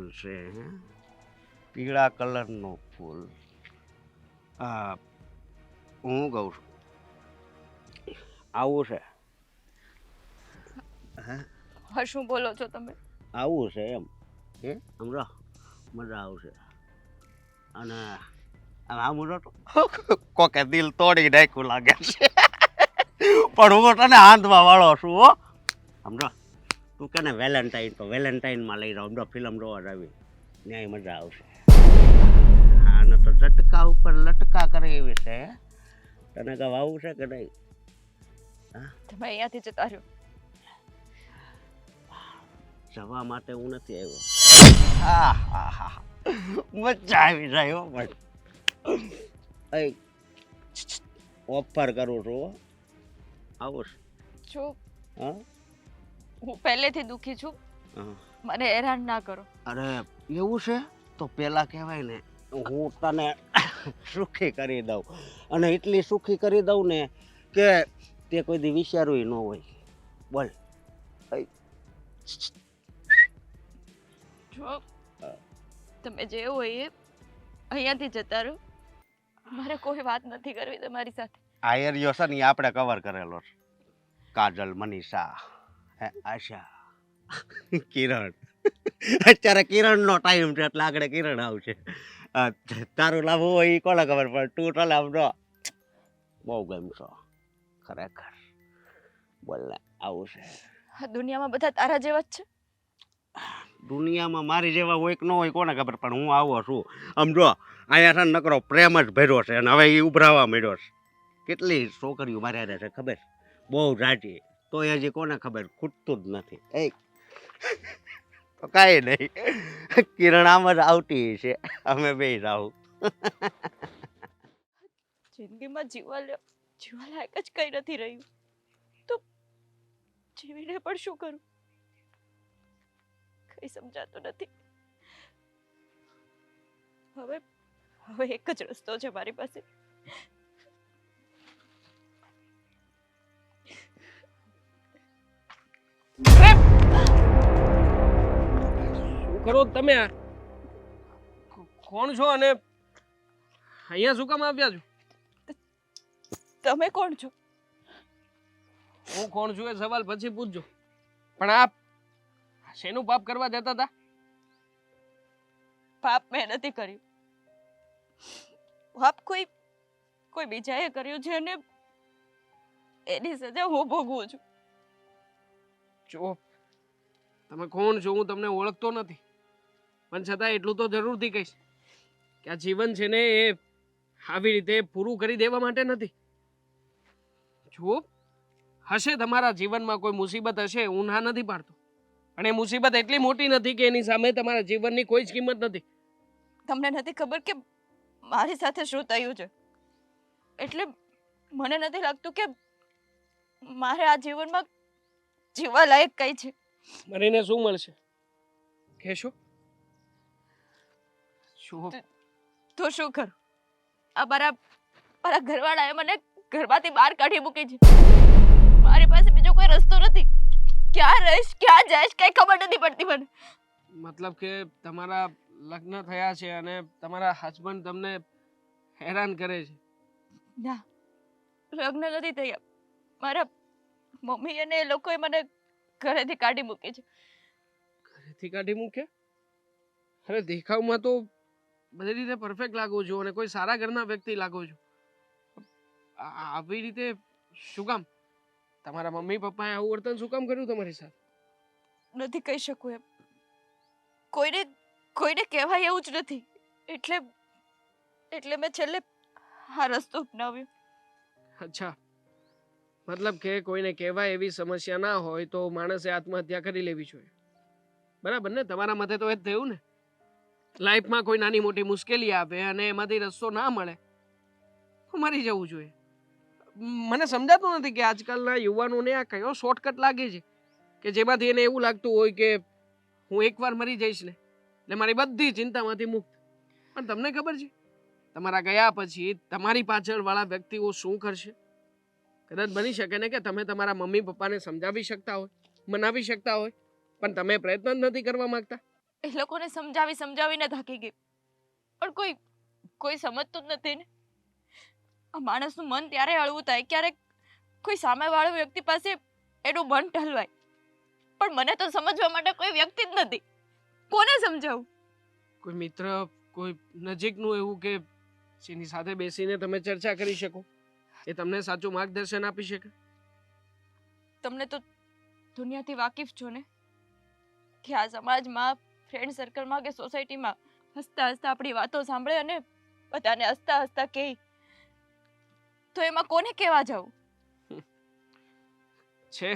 ફૂલ છે હે પીળા કલરનો ફૂલ હું કહું છું આવું છે હે હા શું બોલો છો તમે? આવું છે એમ હે સમજો મજા આવશે અને આ મુરો કોકે દિલ તોડી નાખ્યું લાગે છે પણ હું તને હાંધવા વાળો છું હો સમજો તું કે ને વેલેન્ટાઇન તો વેલેન્ટાઇનમાં લઈ જાઉં ફિલ્મ જોવા જાવી ન્યાય મજા આવશે હા ને તો ઝટકા ઉપર લટકા કરે એવી છે તને કાં આવું છે કે નહીં તમે અહીંયાથી જતા રહ્યો. જવા માટે હું નથી આવ્યો હા હા હા મજા આવી જાય હો પણ ઓફર કરું છું હો. આવું છે જો હા હું પહેલેથી દુઃખી છું, હા મને હેરાન ના કરો. અરે એવું છે તો પેલા કહેવાય ને હું તને સુખી કરી દઉં અને એટલી સુખી કરી દઉં ને કે તે કોઈ દી વિચાર્યું ન હોય બોલ જો તમે જે હોય એ અહીંયાથી જતા રહો. મારે કોઈ વાત નથી કરવી તમારી સાથે. આ એરિયો છે ને એ આપણે કવર કરેલો છે કાજલ મનીષા હે આશા કિરણ અત્યારે કિરણનો ટાઈમ છે એટલે આગળ કિરણ આવશે તારું લાભ હોય એ કોને ખબર પણ તું તો લાભ જો બહુ ગમશો ખરેખર બોલ ને આવું છે આ દુનિયામાં બધા તારા જેવા જ છે. દુનિયામાં મારી જેવા હોય કે ન હોય કોને ખબર પણ હું આવો છું આમ જો અહીંયા છે ને નકરો પ્રેમ જ ભર્યો છે અને હવે એ ઉભરાવા મળ્યો છે કેટલી છોકરીઓ મારી હારે છે ખબર બહુ જાજી તો હજી કોને ખબર ખૂટતું જ નથી એ તો કાંઈ નહીં કિરણ આમ જ આવતી છે અમે બે જાઉં જિંદગીમાં જીવવા લાયક જ કંઈ નથી રહ્યું તો જીવીને પણ શું કરું કંઈ સમજાતું નથી. હવે હવે એક જ રસ્તો છે મારી પાસે. શું કરો તમે? આ કોણ છો અને અહીંયા શું કામ આવ્યા છો? તમે કોણ છો? હું કોણ છું એ સવાલ પછી પૂછજો, પણ આપ શેનું પાપ કરવા જતા હતા? પાપ મેં નથી કર્યું. પાપ કોઈ બીજાએ કર્યું છે અને એની સજા હું ભોગવું છું. જો તમે કોણ છો હું તમને ઓળખતો નથી, પણ છતાં એટલું તો જરૂરથી કહીશ કે આ જીવન છે ને એ આવી રીતે પૂરું કરી દેવા માટે નથી. જુઓ, હશે તમારા જીવનમાં કોઈ મુસીબત હશે, હું ના નથી પાડતો, પણ એ મુસીબત એટલી મોટી નથી કે એની સામે તમારા જીવનની કોઈ જ કિંમત નથી. તમને નથી ખબર કે મારી સાથે શું થયું છે, એટલે મને નથી લાગતું કે મારે આ જીવનમાં જીવવા લાયક કઈ છે. મરીને શું મળશે કહેશો? શું તો શું કરું? આ મારા ઘરવાળાએ મને ઘરમાંથી બહાર કાઢી મૂકી છે. મારી પાસે બીજો કોઈ રસ્તો નથી. ક્યાં રહીશ, ક્યાં જઈશ, કઈ ખબર નથી પડતી મને. મતલબ કે તમારા લગ્ન થયા છે અને તમારા હસબન્ડ તમને હેરાન કરે છે? ના, લગ્ન નથી થયા. મારા મમ્મી અને એ લોકોએ મને ઘરેથી કાઢી મૂકી છે. ઘરેથી કાઢી મૂક્યા? અરે દેખાવમાં તો બધી રીતે પરફેક્ટ લાગો છો અને કોઈ સારા ઘરના વ્યક્તિ લાગો છો. આવી રીતે શું કામ? તમારા મમ્મી પપ્પાએ આવું વર્તન શું કામ કર્યું તમારી સાથે? નથી કહી શકું એમ. કોઈને કહેવાય એવું જ નથી. એટલે મેં છેલ્લે આ રસ્તો અપનાવ્યો. અચ્છા, મતલબ કે કોઈને કહેવાય એવી સમસ્યા ના હોય તો માણસે આત્મહત્યા કરી લેવી જોઈએ, બરાબર ને? તમારા મતે તો એ જ થયું ને. લાઈફમાં કોઈ નાની મોટી મુશ્કેલી આવે અને એમાંથી રસ્તો ના મળે તો મરી જવું જોઈએ. મને સમજાતું નથી કે આજકાલના યુવાનોને આ કયો શોર્ટકટ લાગે છે કે જેમાંથી એને એવું લાગતું હોય કે હું એકવાર મરી જઈશ ને એટલે મારી બધી ચિંતામાંથી મુક્ત. પણ તમને ખબર છે તમારા ગયા પછી તમારી પાછળ વાળા વ્યક્તિઓ શું કરશે? કદાચ બની શકે ને કે તમે તમારા મમ્મી પપ્પાને સમજાવી શકતા હોય, મનાવી શકતા હોય, પણ તમે પ્રયત્ન જ નથી કરવા માંગતા. એ લોકોને સમજાવીને થાકી ગઈ, પણ કોઈ સમજતું જ નથી ને. આ માણસનું મન ત્યારે હળવું થાય ક્યારેક કોઈ સામેવાળો વ્યક્તિ પાસે એનું મન ઠલવાય, પણ મને તો સમજવા માટે કોઈ વ્યક્તિ જ નથી. કોને સમજાવું? કોઈ મિત્ર, કોઈ નજીકનું એવું કે જેની સાથે બેસીને તમે ચર્ચા કરી શકો, એ તમને સાચું માર્ગદર્શન આપી શકે. તમને તો દુનિયાથી વાકેફ છો ને, કે આ સમાજમાં, ફ્રેન્ડ સર્કલમાં કે સોસાયટીમાં હસતા હસતા આપણી વાતો સાંભળે અને બધાને હસતા હસતા કહે, તો એમાં કોને કહેવા જાવું? છે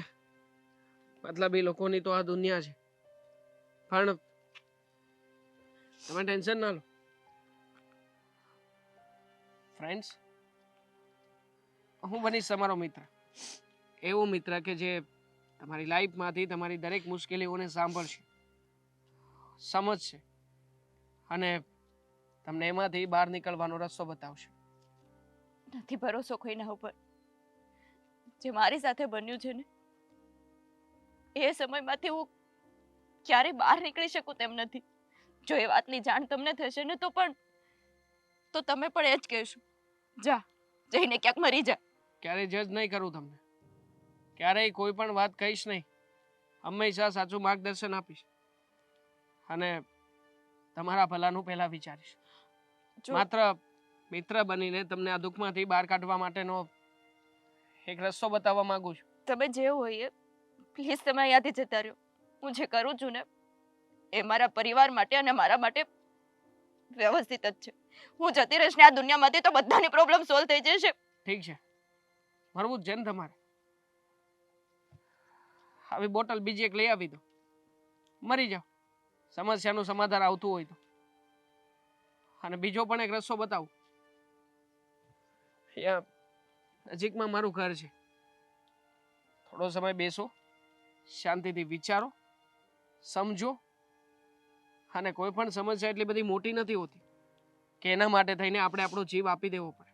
મતલબી લોકોની તો આ દુનિયા છે, પણ તમે ટેન્શન ના લો. ફ્રેન્ડ્સ, હું બનીશ તમારો મિત્ર, એવો મિત્ર કે જે તમારી લાઈફમાંથી તમારી દરેક મુશ્કેલીઓને સાંભળશે, સમજશે અને તમને એમાંથી બહાર નીકળવાનો રસ્તો બતાવશે. નથી ભરોસો કોઈના ઉપર. જે મારી સાથે બન્યું છે ને, એ સમયમાંથી હું ક્યારે બહાર નીકળી શકું તેમ નથી. જો એ વાતની જાણ તમને થશે ને તો તમે પણ એ જ કહેશો, જા જઈને ક્યાંક મરી જા. ક્યારેય જજ નહીં કરું તમને, ક્યારેય કોઈ પણ વાત કહીશ નહીં. હંમેશા સાચું માર્ગદર્શન આપીશ અને તમારા ભલાનું પહેલા વિચારીશ. માત્ર મિત્ર બનીને તમને આ દુઃખમાંથી બહાર કાઢવા માટેનો એક રસ્તો બતાવવા માંગુ છું. તમે જે હોય એ પ્લીઝ તમે અહીંયાથી જતા રહ્યો. હું જે કરું છું ને એ મારા પરિવાર માટે અને મારા માટે વ્યવસ્થિત જ છે. હું જતી રહીશ ને આ દુનિયામાંથી તો બધાની પ્રોબ્લેમ સોલ્વ થઈ જશે. ઠીક છે, મરવું જ છે ને તમારે? આવી બોટલ બીજી એક લઈ આવી દો, મરી જાઓ. સમસ્યાનું સમાધાન આવતું હોય તો. અને બીજો પણ એક રસ્તો બતાવું. અહીંયા નજીકમાં મારું ઘર છે. થોડો સમય બેસો, શાંતિથી વિચારો, સમજો. અને કોઈ પણ સમસ્યા એટલી બધી મોટી નથી હોતી કે એના માટે થઈને આપણે આપણો જીવ આપી દેવો પડે.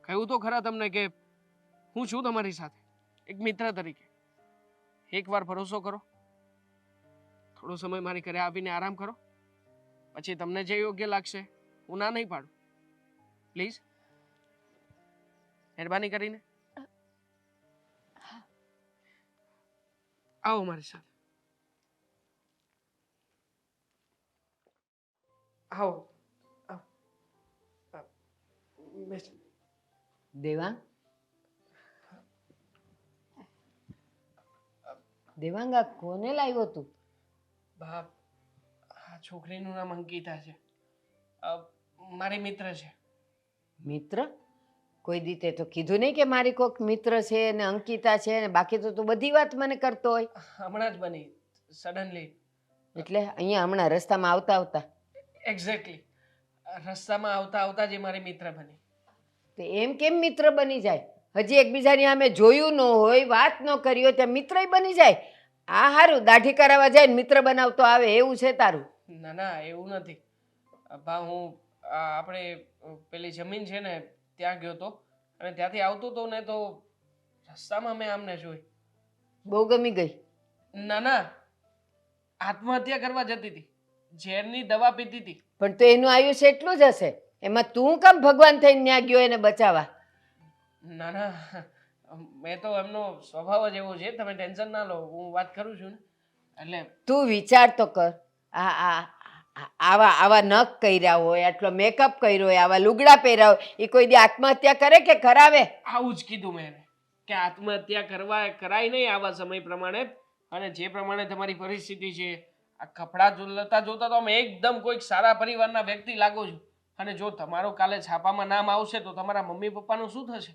કહ્યું તો ખરા તમને કે હું છું તમારી સાથે એક મિત્ર તરીકે. એકવાર ભરોસો કરો, થોડો સમય મારી ઘરે આવીને આરામ કરો, પછી તમને જે યોગ્ય લાગશે હું ના નહીં પાડું. પ્લીઝ, મહેરબાની કરીને આવો મારી સાથે. આવો. દેવાંગ, દેવાંગા કોને લાવ્યો તું? બાપ, આ છોકરીનું નામ અંકિતા છે. મારી મિત્ર છે. મિત્ર? કોઈ દીતે તો કીધું નહીં કે મારી કોઈક મિત્ર છે ને અંકિતા છે ને, બાકી તો તું બધી વાત મને કરતો હોય. હમણાં જ બની, સડનલી. એટલે અહીંયા હમણાં રસ્તામાં આવતા આવતા? એક્ઝેક્ટલી, રસ્તામાં આવતા આવતા જ એ મારી મિત્ર બની. તો એમ કેમ મિત્ર બની જાય? હજી એકબીજાની સામે જોયું ન હોય, વાત ન કરી હોય ત્યાં મિત્રય બની જાય? આ હારું દાઢી કરાવવા જાય ને મિત્ર બનાવતો આવે એવું છે તારું? ના ના, એવું નથી બા. હું આપણે પેલી જમીન છે ને ત્યાં ગયો તો, અને ત્યાંથી આવતો હતો ને તો રસ્તામાં મેં આમને જોઈ. બહુ ગમી ગઈ? ના ના, આત્મહત્યા કરવા જતી હતી, ઝેરની દવા પીતી હતી. પણ તો એનું આયુષ્ય એટલું જ હશે, એમાં તું કેમ ભગવાન થઈને ત્યાં ગયો એને બચાવવા? ના ના, મેં તો એમનો સ્વભાવ જ એવો છે, તમે ટેન્શન ના લો, હું વાત કરું છું ને. એટલે તું વિચાર તો કર, આવા નખ કર્યા હોય, આટલો મેકઅપ કર્યો હોય, આવા લુગડા પહેર્યા હોય, એ કોઈ દી આત્મહત્યા કરે કે કરાવે? આવું જ કીધું મેં એને કે આત્મહત્યા કરાય નહીં આવા સમય પ્રમાણે. અને જે પ્રમાણે તમારી પરિસ્થિતિ છે, આ કપડાં જોતા તો અમે એકદમ કોઈક સારા પરિવારના વ્યક્તિ લાગો છો. અને જો તમારું કાલે છાપામાં નામ આવશે તો તમારા મમ્મી પપ્પાનું શું થશે?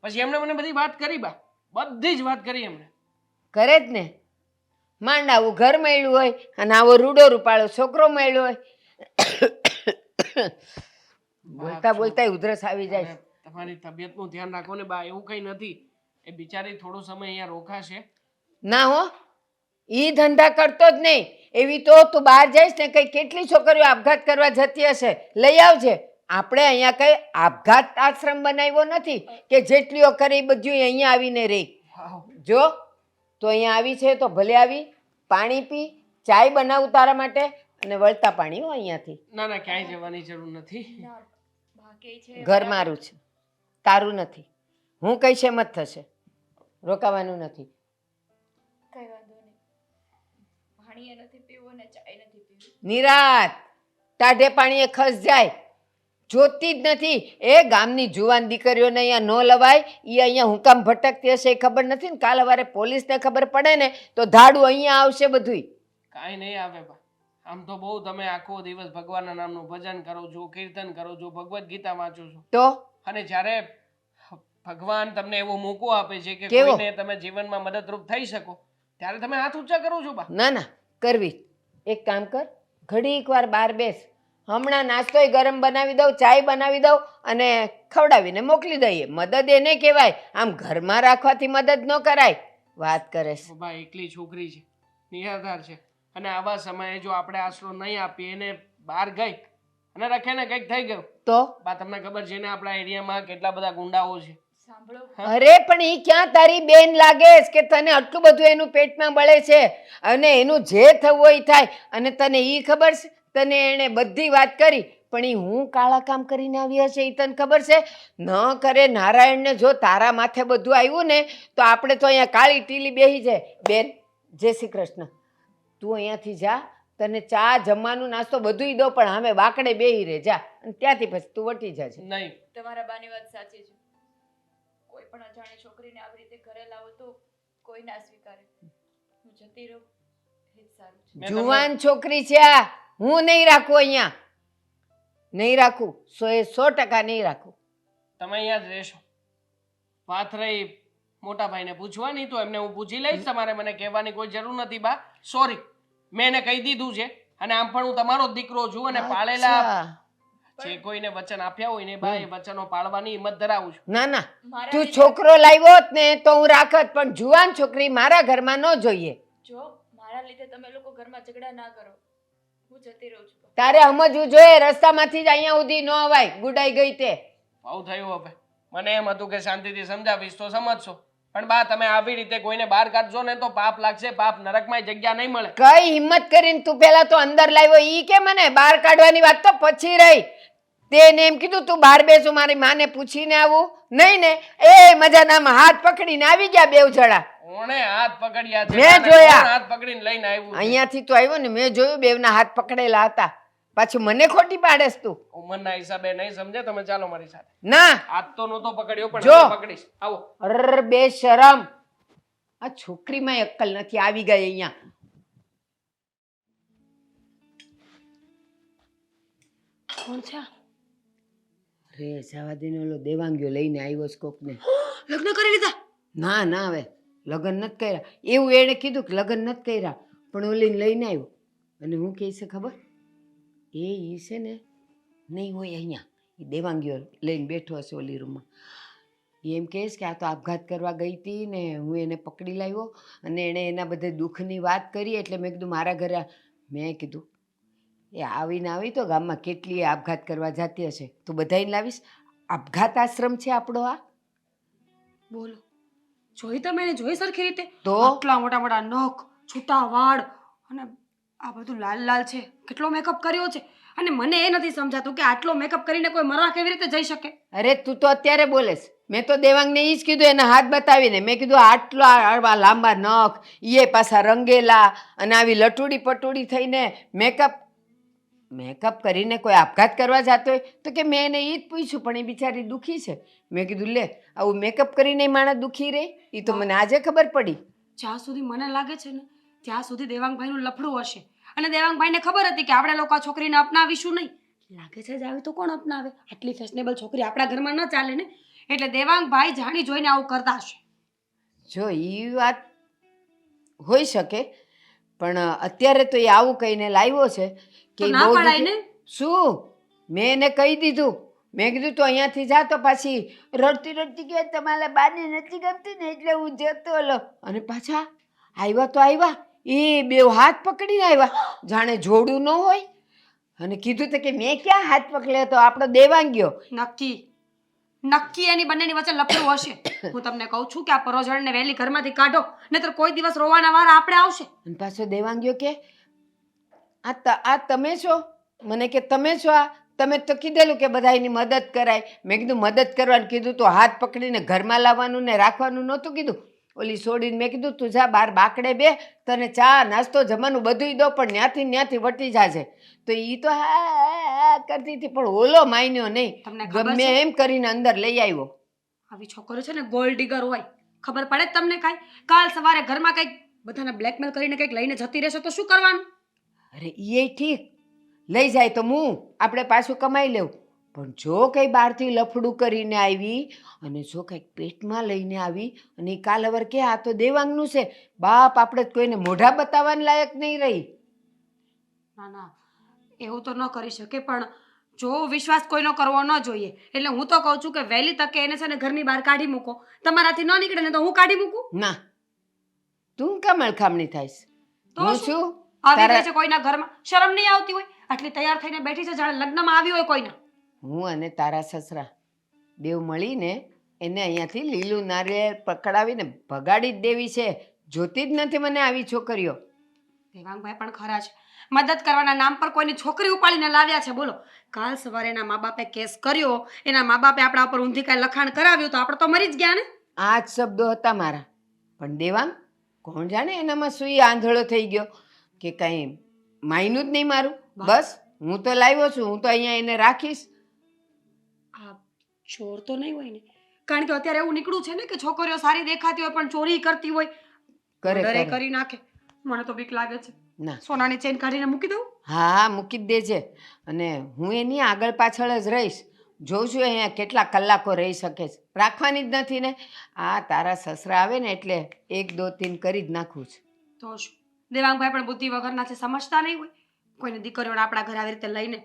પછી એમણે મને બધી વાત કરી બા, બધી જ વાત કરી એમણે. કરે જ ને. માંડ આવું ઘર મળ્યું હોય અને આવો રૂડો રૂપાળો છોકરો મળ્યો હોય. બોલતા બોલતા ઉધરસ આવી જાય. તમારી તબિયતનું ધ્યાન રાખો ને બા, એવું કંઈ નથી. એ બિચારી થોડો સમય અહીંયા રોકાશે. ના હો, ઈ ધંધા કરતો જ નહીં. એવી તો તું બહાર જઈશ ને કઈ કેટલી છોકરીઓ આપઘાત કરવા જતી હશે, લઈ આવજે. આપણે અહીંયા કઈ આપઘાત આશ્રમ બનાવ્યો નથી કે જેટલીઓ કરે એ બધું અહીંયા આવીને રહી. જો તો અહીંયા આવી છે તો ભલે આવી, પાણી પી, ચાય બનાવું તારા માટે, અને વળતા પાણી હો અહીંયાથી. ના ના ક્યાંય જવાની જરૂર નથી. ના ભાગે છે ઘર મારું છે, તારું નથી. હું કઈ છે મત થશે, રોકાવાનું નથી. કઈ વાંધો નહીં. પાણી નથી પીવું ને ચાય નથી પીવું. નિરાત ટાઢે પાણીએ ખસ જાય, જોતી જ નથી. એ ગામની જુવાન દીકરીઓને અહીંયા ન લવાય. એ અહીંયા હું કામ ભટકતી હશે એ ખબર નથી ને. કાલ સવારે પોલીસને ખબર પડે ને તો ધાડું અહીંયા આવશે બધુંય. કાંઈ નહીં આવે બા. આમ તો બહુ તમે આખો દિવસ ભગવાનના નામનું ભજન કરો છો, કીર્તન કરો છો, ભગવદ્ ગીતા વાંચો છો. તો અને જ્યારે ભગવાન તમને એવો મોકો આપે છે કે કેવો? કોઈને તમે જીવનમાં મદદરૂપ થઈ શકો ત્યારે તમે હાથ ઊંચા કરો છો બા. ના ના કરવી. એક કામ કર, ઘડીક વાર બહાર બેસ. હમણાં નાસ્તોય ગરમ બનાવી દઉં, ચાય બનાવી દઉં અને ખવડાવીને મોકલી દઈએ. મદદ એને કહેવાય. આમ ઘરમાં રાખવાથી મદદ ન કરાય. વાત કરે છે. બા એકલી છોકરી છે, નિરાધાર છે, અને આવા સમયે જો આપણે આશરો નહીં આપીએ, એને બહાર ગઈ અને રખે ને કંઈક થઈ ગયું તો બા તમને ખબર છે ને આપણા એરિયામાં કેટલા બધા ગુંડાઓ છે. સાંભળો, અરે પણ ઈ ક્યાં તારી બેન લાગે છે કે તને આટલું બધું એનું પેટમાં બળે છે અને એનું જે થવું હોય ઈ થાય. અને તને ઈ ખબર છે, તને એણે બધી વાત કરી પણ ઈ હું કાળા કામ કરીને આવી હશે ઈ તને ખબર છે? ન કરે નારાયણને જો તારા માથે બધું આવ્યું ને તો આપણે તો અહીંયા કાળી ટીલી બેહી જાય. બેન જય શ્રી કૃષ્ણ. તું અહીંયાથી જા, તને ચા જમવાનું નાસ્તો બધુંય દો પણ હવે વાકડે બેહી રહે જા. અને ત્યાંથી પછી તું વટી જાજે. નહીં તમારા બાની વાત સાચી છે. કોઈ પણ અજાણી છોકરીને આવી રીતે ઘરે લાવો તો કોઈ ના સ્વીકારે. હું જતી રહું એ જ સારું છે. મેં તમને- જુવાન છોકરી છે આ. હું નહીં રાખું અહીંયા, નહીં રાખું. 100% નહીં રાખું. તમે અહીંયા જ રહેશો. વાત રહી મોટા ભાઈને પૂછવાની તો એમને હું પૂછી લઈશ. તમારે મને કહેવાની કોઈ જરૂર નથી બા. સોરી, મેં એને કહી દીધું છે. અને આમ પણ હું તમારો જ દીકરો છું અને પાળેલા અચ્છા. જે કોઈને વચન આપ્યા હોય ને બા એ વચનો પાળવાની હિંમત ધરાવું છું. ના ના મારા તું લીધે- છોકરો લાવ્યો હોત ને તો હું રાખત પણ જુવાન છોકરી મારા ઘરમાં ન જોઈએ. જો મારા લીધે તમે લોકો ઘરમાં ઝઘડા ના કરો. હું જતી રહું છું. તારે સમજવું જોઈએ રસ્તામાંથી જ અહીંયા સુધી ન અવાય. ગુડાઈ ગઈ તે. બહુ થયું હવે. મને એમ હતું કે શાંતિથી સમજાવીશ તો સમજશો, પણ બા તમે આવી રીતે કોઈને બહાર કાઢશો ને તો પાપ લાગશે. પાપ નરકમાં જગ્યા નહીં મળે. કઈ હિંમત કરીને તું પેલા તો અંદર લાવ્યો ઈ કે મને બહાર કાઢવાની વાત તો પછી રહી. તેને એમ કીધું તું બહાર બેસું મારી માને પૂછીને આવું નહીં ને. એ મજાનામાં હાથ પકડીને આવી ગયા બેવ જણા. કોણે હાથ પકડ્યા છે? મેં બાને જોયા. કોણ હાથ પકડીને લઈને આવ્યું છે? અહીંયાથી તો આવ્યો ને મેં જોયું બેવના હાથ પકડેલા હતા. પાછું મને ખોટી પાડેસ તું. ઉંમરના હિસાબે નહીં સમજે તમે ચાલો મારી સાથે. ના હાથ તો નહોતો પકડ્યો પણ જો. હવે પકડીશ. આવો. અર બે શરમ. આ છોકરીમાં અક્કલ નથી. આવી ગઈ અહીંયા. કોણ છે? અરે જવા દે ને ઓલો દેવાંગીઓ લઈને આવ્યો છે કોકને. લગ્ન કરી લીધા? ના ના હવે લગ્ન નથી કર્યા. એવું એણે કીધું કે લગ્ન નથી કર્યા પણ ઓલીને લઈને આવ્યો. અને હું કહે છે ખબર? એ ઈ છે ને નહીં હોય અહીંયા. એ દેવાંગીઓ લઈને બેઠો હશે ઓલી રૂમમાં. એ એમ કહે છે કે આ તો આપઘાત કરવા ગઈ હતી ને હું એને પકડી લાવ્યો અને એણે એના બધે દુઃખની વાત કરી એટલે મેં કીધું મારા ઘરે મેં કીધું એ આવીને આવી તો ગામમાં કેટલી આપઘાત કરવા જતી હશે. તું બધાને લાવીશ? આપઘાત આશ્રમ છે આપણો આ. બોલો, જોઈ તમે એને જોઈ સરખી રીતે? તો આટલા મોટા મોટા નખ, છૂટા વાળ અને આ બધું લાલ લાલ છે. કેટલો મેકઅપ કર્યો છે અને મને એ નથી સમજાતું કે આટલો મેકઅપ કરીને કોઈ મરવા કેવી રીતે જઈ શકે? અરે તું તો અત્યારે બોલેસ. મેં તો દેવાંગને ઈ જ કીધું એના હાથ બતાવીને. મેં કીધું આટલો આવા લાંબા નખ, એ પાછા રંગેલા અને આવી લટુડી પટુડી થઈને મેકઅપ કરીને કોઈ આપઘાત કરવા જતો હોય તો કે મેં એને ઈ જ પૂછ્યું પણ એ બિચારી દુઃખી છે. મેં કીધું લે આવું મેકઅપ કરીને માણસ દુઃખી રહે? એ તો મને આજે ખબર પડી. જ્યાં સુધી મને લાગે છે ને ત્યાં સુધી દેવાંગભાઈનું લફડું હશે અને દેવાંગભાઈને ખબર હતી કે આપણે લોકો આ છોકરીને અપનાવીશું નહીં. લાગે છે જ આવી તો કોણ અપનાવે? આટલી ફેશનેબલ છોકરી આપણા ઘરમાં ન ચાલે ને. એટલે દેવાંગભાઈ જાણી જોઈને આવું કરતા હશે. જો એ વાત હોઈ શકે પણ અત્યારે તો એ આવું કહીને લાવ્યો છે કે તો ઈ ના બહુ પડાય દુઃખી- ને? શું મેં એને કહી દીધું. મેં કીધું તું અહીંયાથી જા તો પાછી રડતી રડતી કે તમારા બાને નથી ગમતી ને એટલે હું જતો લો. અને પાછા આવ્યા તો આવ્યા એ બે હાથ પકડીને આવ્યા જાણે જોડું ન હોય. અને કીધું તો કે મેં ક્યાં હાથ પકડ્યો તો આપણો દેવાંગ્યો. નક્કી એની બંનેની વચ્ચે લફડું હશે. હું તમને કહું છું કે આ પરોજણને વહેલી ઘરમાંથી કાઢો નહીતર કોઈ દિવસ રોવાના વાર આપણે આવશે. અને પાછો દેવાંગ્યો કે આ તમે છો? મને કે તમે છો? આ તમે તો કીધેલું કે બધા એની મદદ કરાય. મેં કીધું મદદ કરવાનું કીધું તો હાથ પકડીને ઘરમાં લાવવાનું ને રાખવાનું નહોતું કીધું. ઓલી છોડીને મેં કીધું તું જા બહાર બાકડે બે, તને ચા નાસ્તો જમવાનું બધુંય દો, પણ ન્યાથી વટી જાજે. તો એ તો હા કરતી હતી, પણ ઓલો માન્યો નહીં. તમને ખબર ગમે છે એમ કરીને અંદર લઈ આવ્યો. આવી છોકરીઓ છે ને ગોલ્ડ ડિગર હોય. ખબર પડે જ તમને કાંઈ? કાલ સવારે ઘરમાં કંઈક બધાને બ્લેકમેલ કરીને કંઈક લઈને જતી રહેશે તો શું કરવાનું? અરે એ ઠીક, લઈ જાય તો આપણે પાછું કમાઈ લેવું. પણ જો કંઈ બહારથી લફડું કરીને આવી અને જો કંઈક પેટમાં લઈને આવી અને એ કાલવર કે આ તો દેવાંગનું છે, બાપ આપણે તો કોઈને મોઢા બતાવવાને લાયક નહીં રહી. ના ના, એવું તો ન કરી શકે, પણ જો વિશ્વાસ કોઈનો કરવો ન જોઈએ. એટલે હું તો કહું છું કે વહેલી તકે એને છે ને ઘરની બહાર કાઢી મૂકો. તમારાથી ન નીકળે ને તો હું કાઢી મૂકું. ના, તું કામ અળખામણી થાઈશ? તો હું શું? છું આવી તારા- ગઈ છે કોઈના ઘરમાં, શરમ નહીં આવતી હોય? આટલી તૈયાર થઈને બેઠી છે જાણે લગ્નમાં આવી હોય કોઈના. હું અને તારા સસરા બેવ મળીને એને અહીંયાથી લીલું નારિયેળ પકડાવીને ભગાડી જ દેવી છે. જોતી જ નથી મને આવી છોકરીઓ. દેવાંગભાઈ પણ ખરા છે, મદદ કરવાના નામ પર કોઈની છોકરી ઉપાડીને લાવ્યા છે. બોલો, કાલ સવારે એના મા બાપે કેસ કર્યો, એના મા બાપે આપણા ઉપર ઊંધી કાંઈ લખાણ કરાવ્યું તો આપણે તો મરી જ ગયા ને. આ જ શબ્દો હતા મારા. પણ દેવાંગ કોણ જાણે એનામાં સુઈ આંધળો થઈ ગયો કે કંઈ માયનું જ નહીં મારું. બસ હું તો લાવ્યો છું, હું તો અહીંયા એને રાખીશ. આ ચોર તો નહીં હોય ને? કારણ કે અત્યારે એવું નીકળ્યું છે ને કે છોકરીઓ સારી દેખાતી હોય પણ ચોરી કરતી હોય. કરે ડરે કરે. કરી નાખે. મને તો બીક લાગે છે. ના, સોનાની ચેન કાઢીને મૂકી દઉં? હા મૂકી જ દેજે. અને હું એની આગળ પાછળ જ રહીશ. જોઉં છું અહીંયા કેટલા કલાકો રહી શકે છે. રાખવાની જ નથી ને. આ તારા સસરા આવે ને એટલે 1 2 3 કરી જ નાખું છે. તો શું, દેવાંગભાઈ પણ બુદ્ધિ વગરના છે, સમજતા નહીં હોય. કોઈને દીકરીઓને આપણા ઘરે આવી રીતે લઈને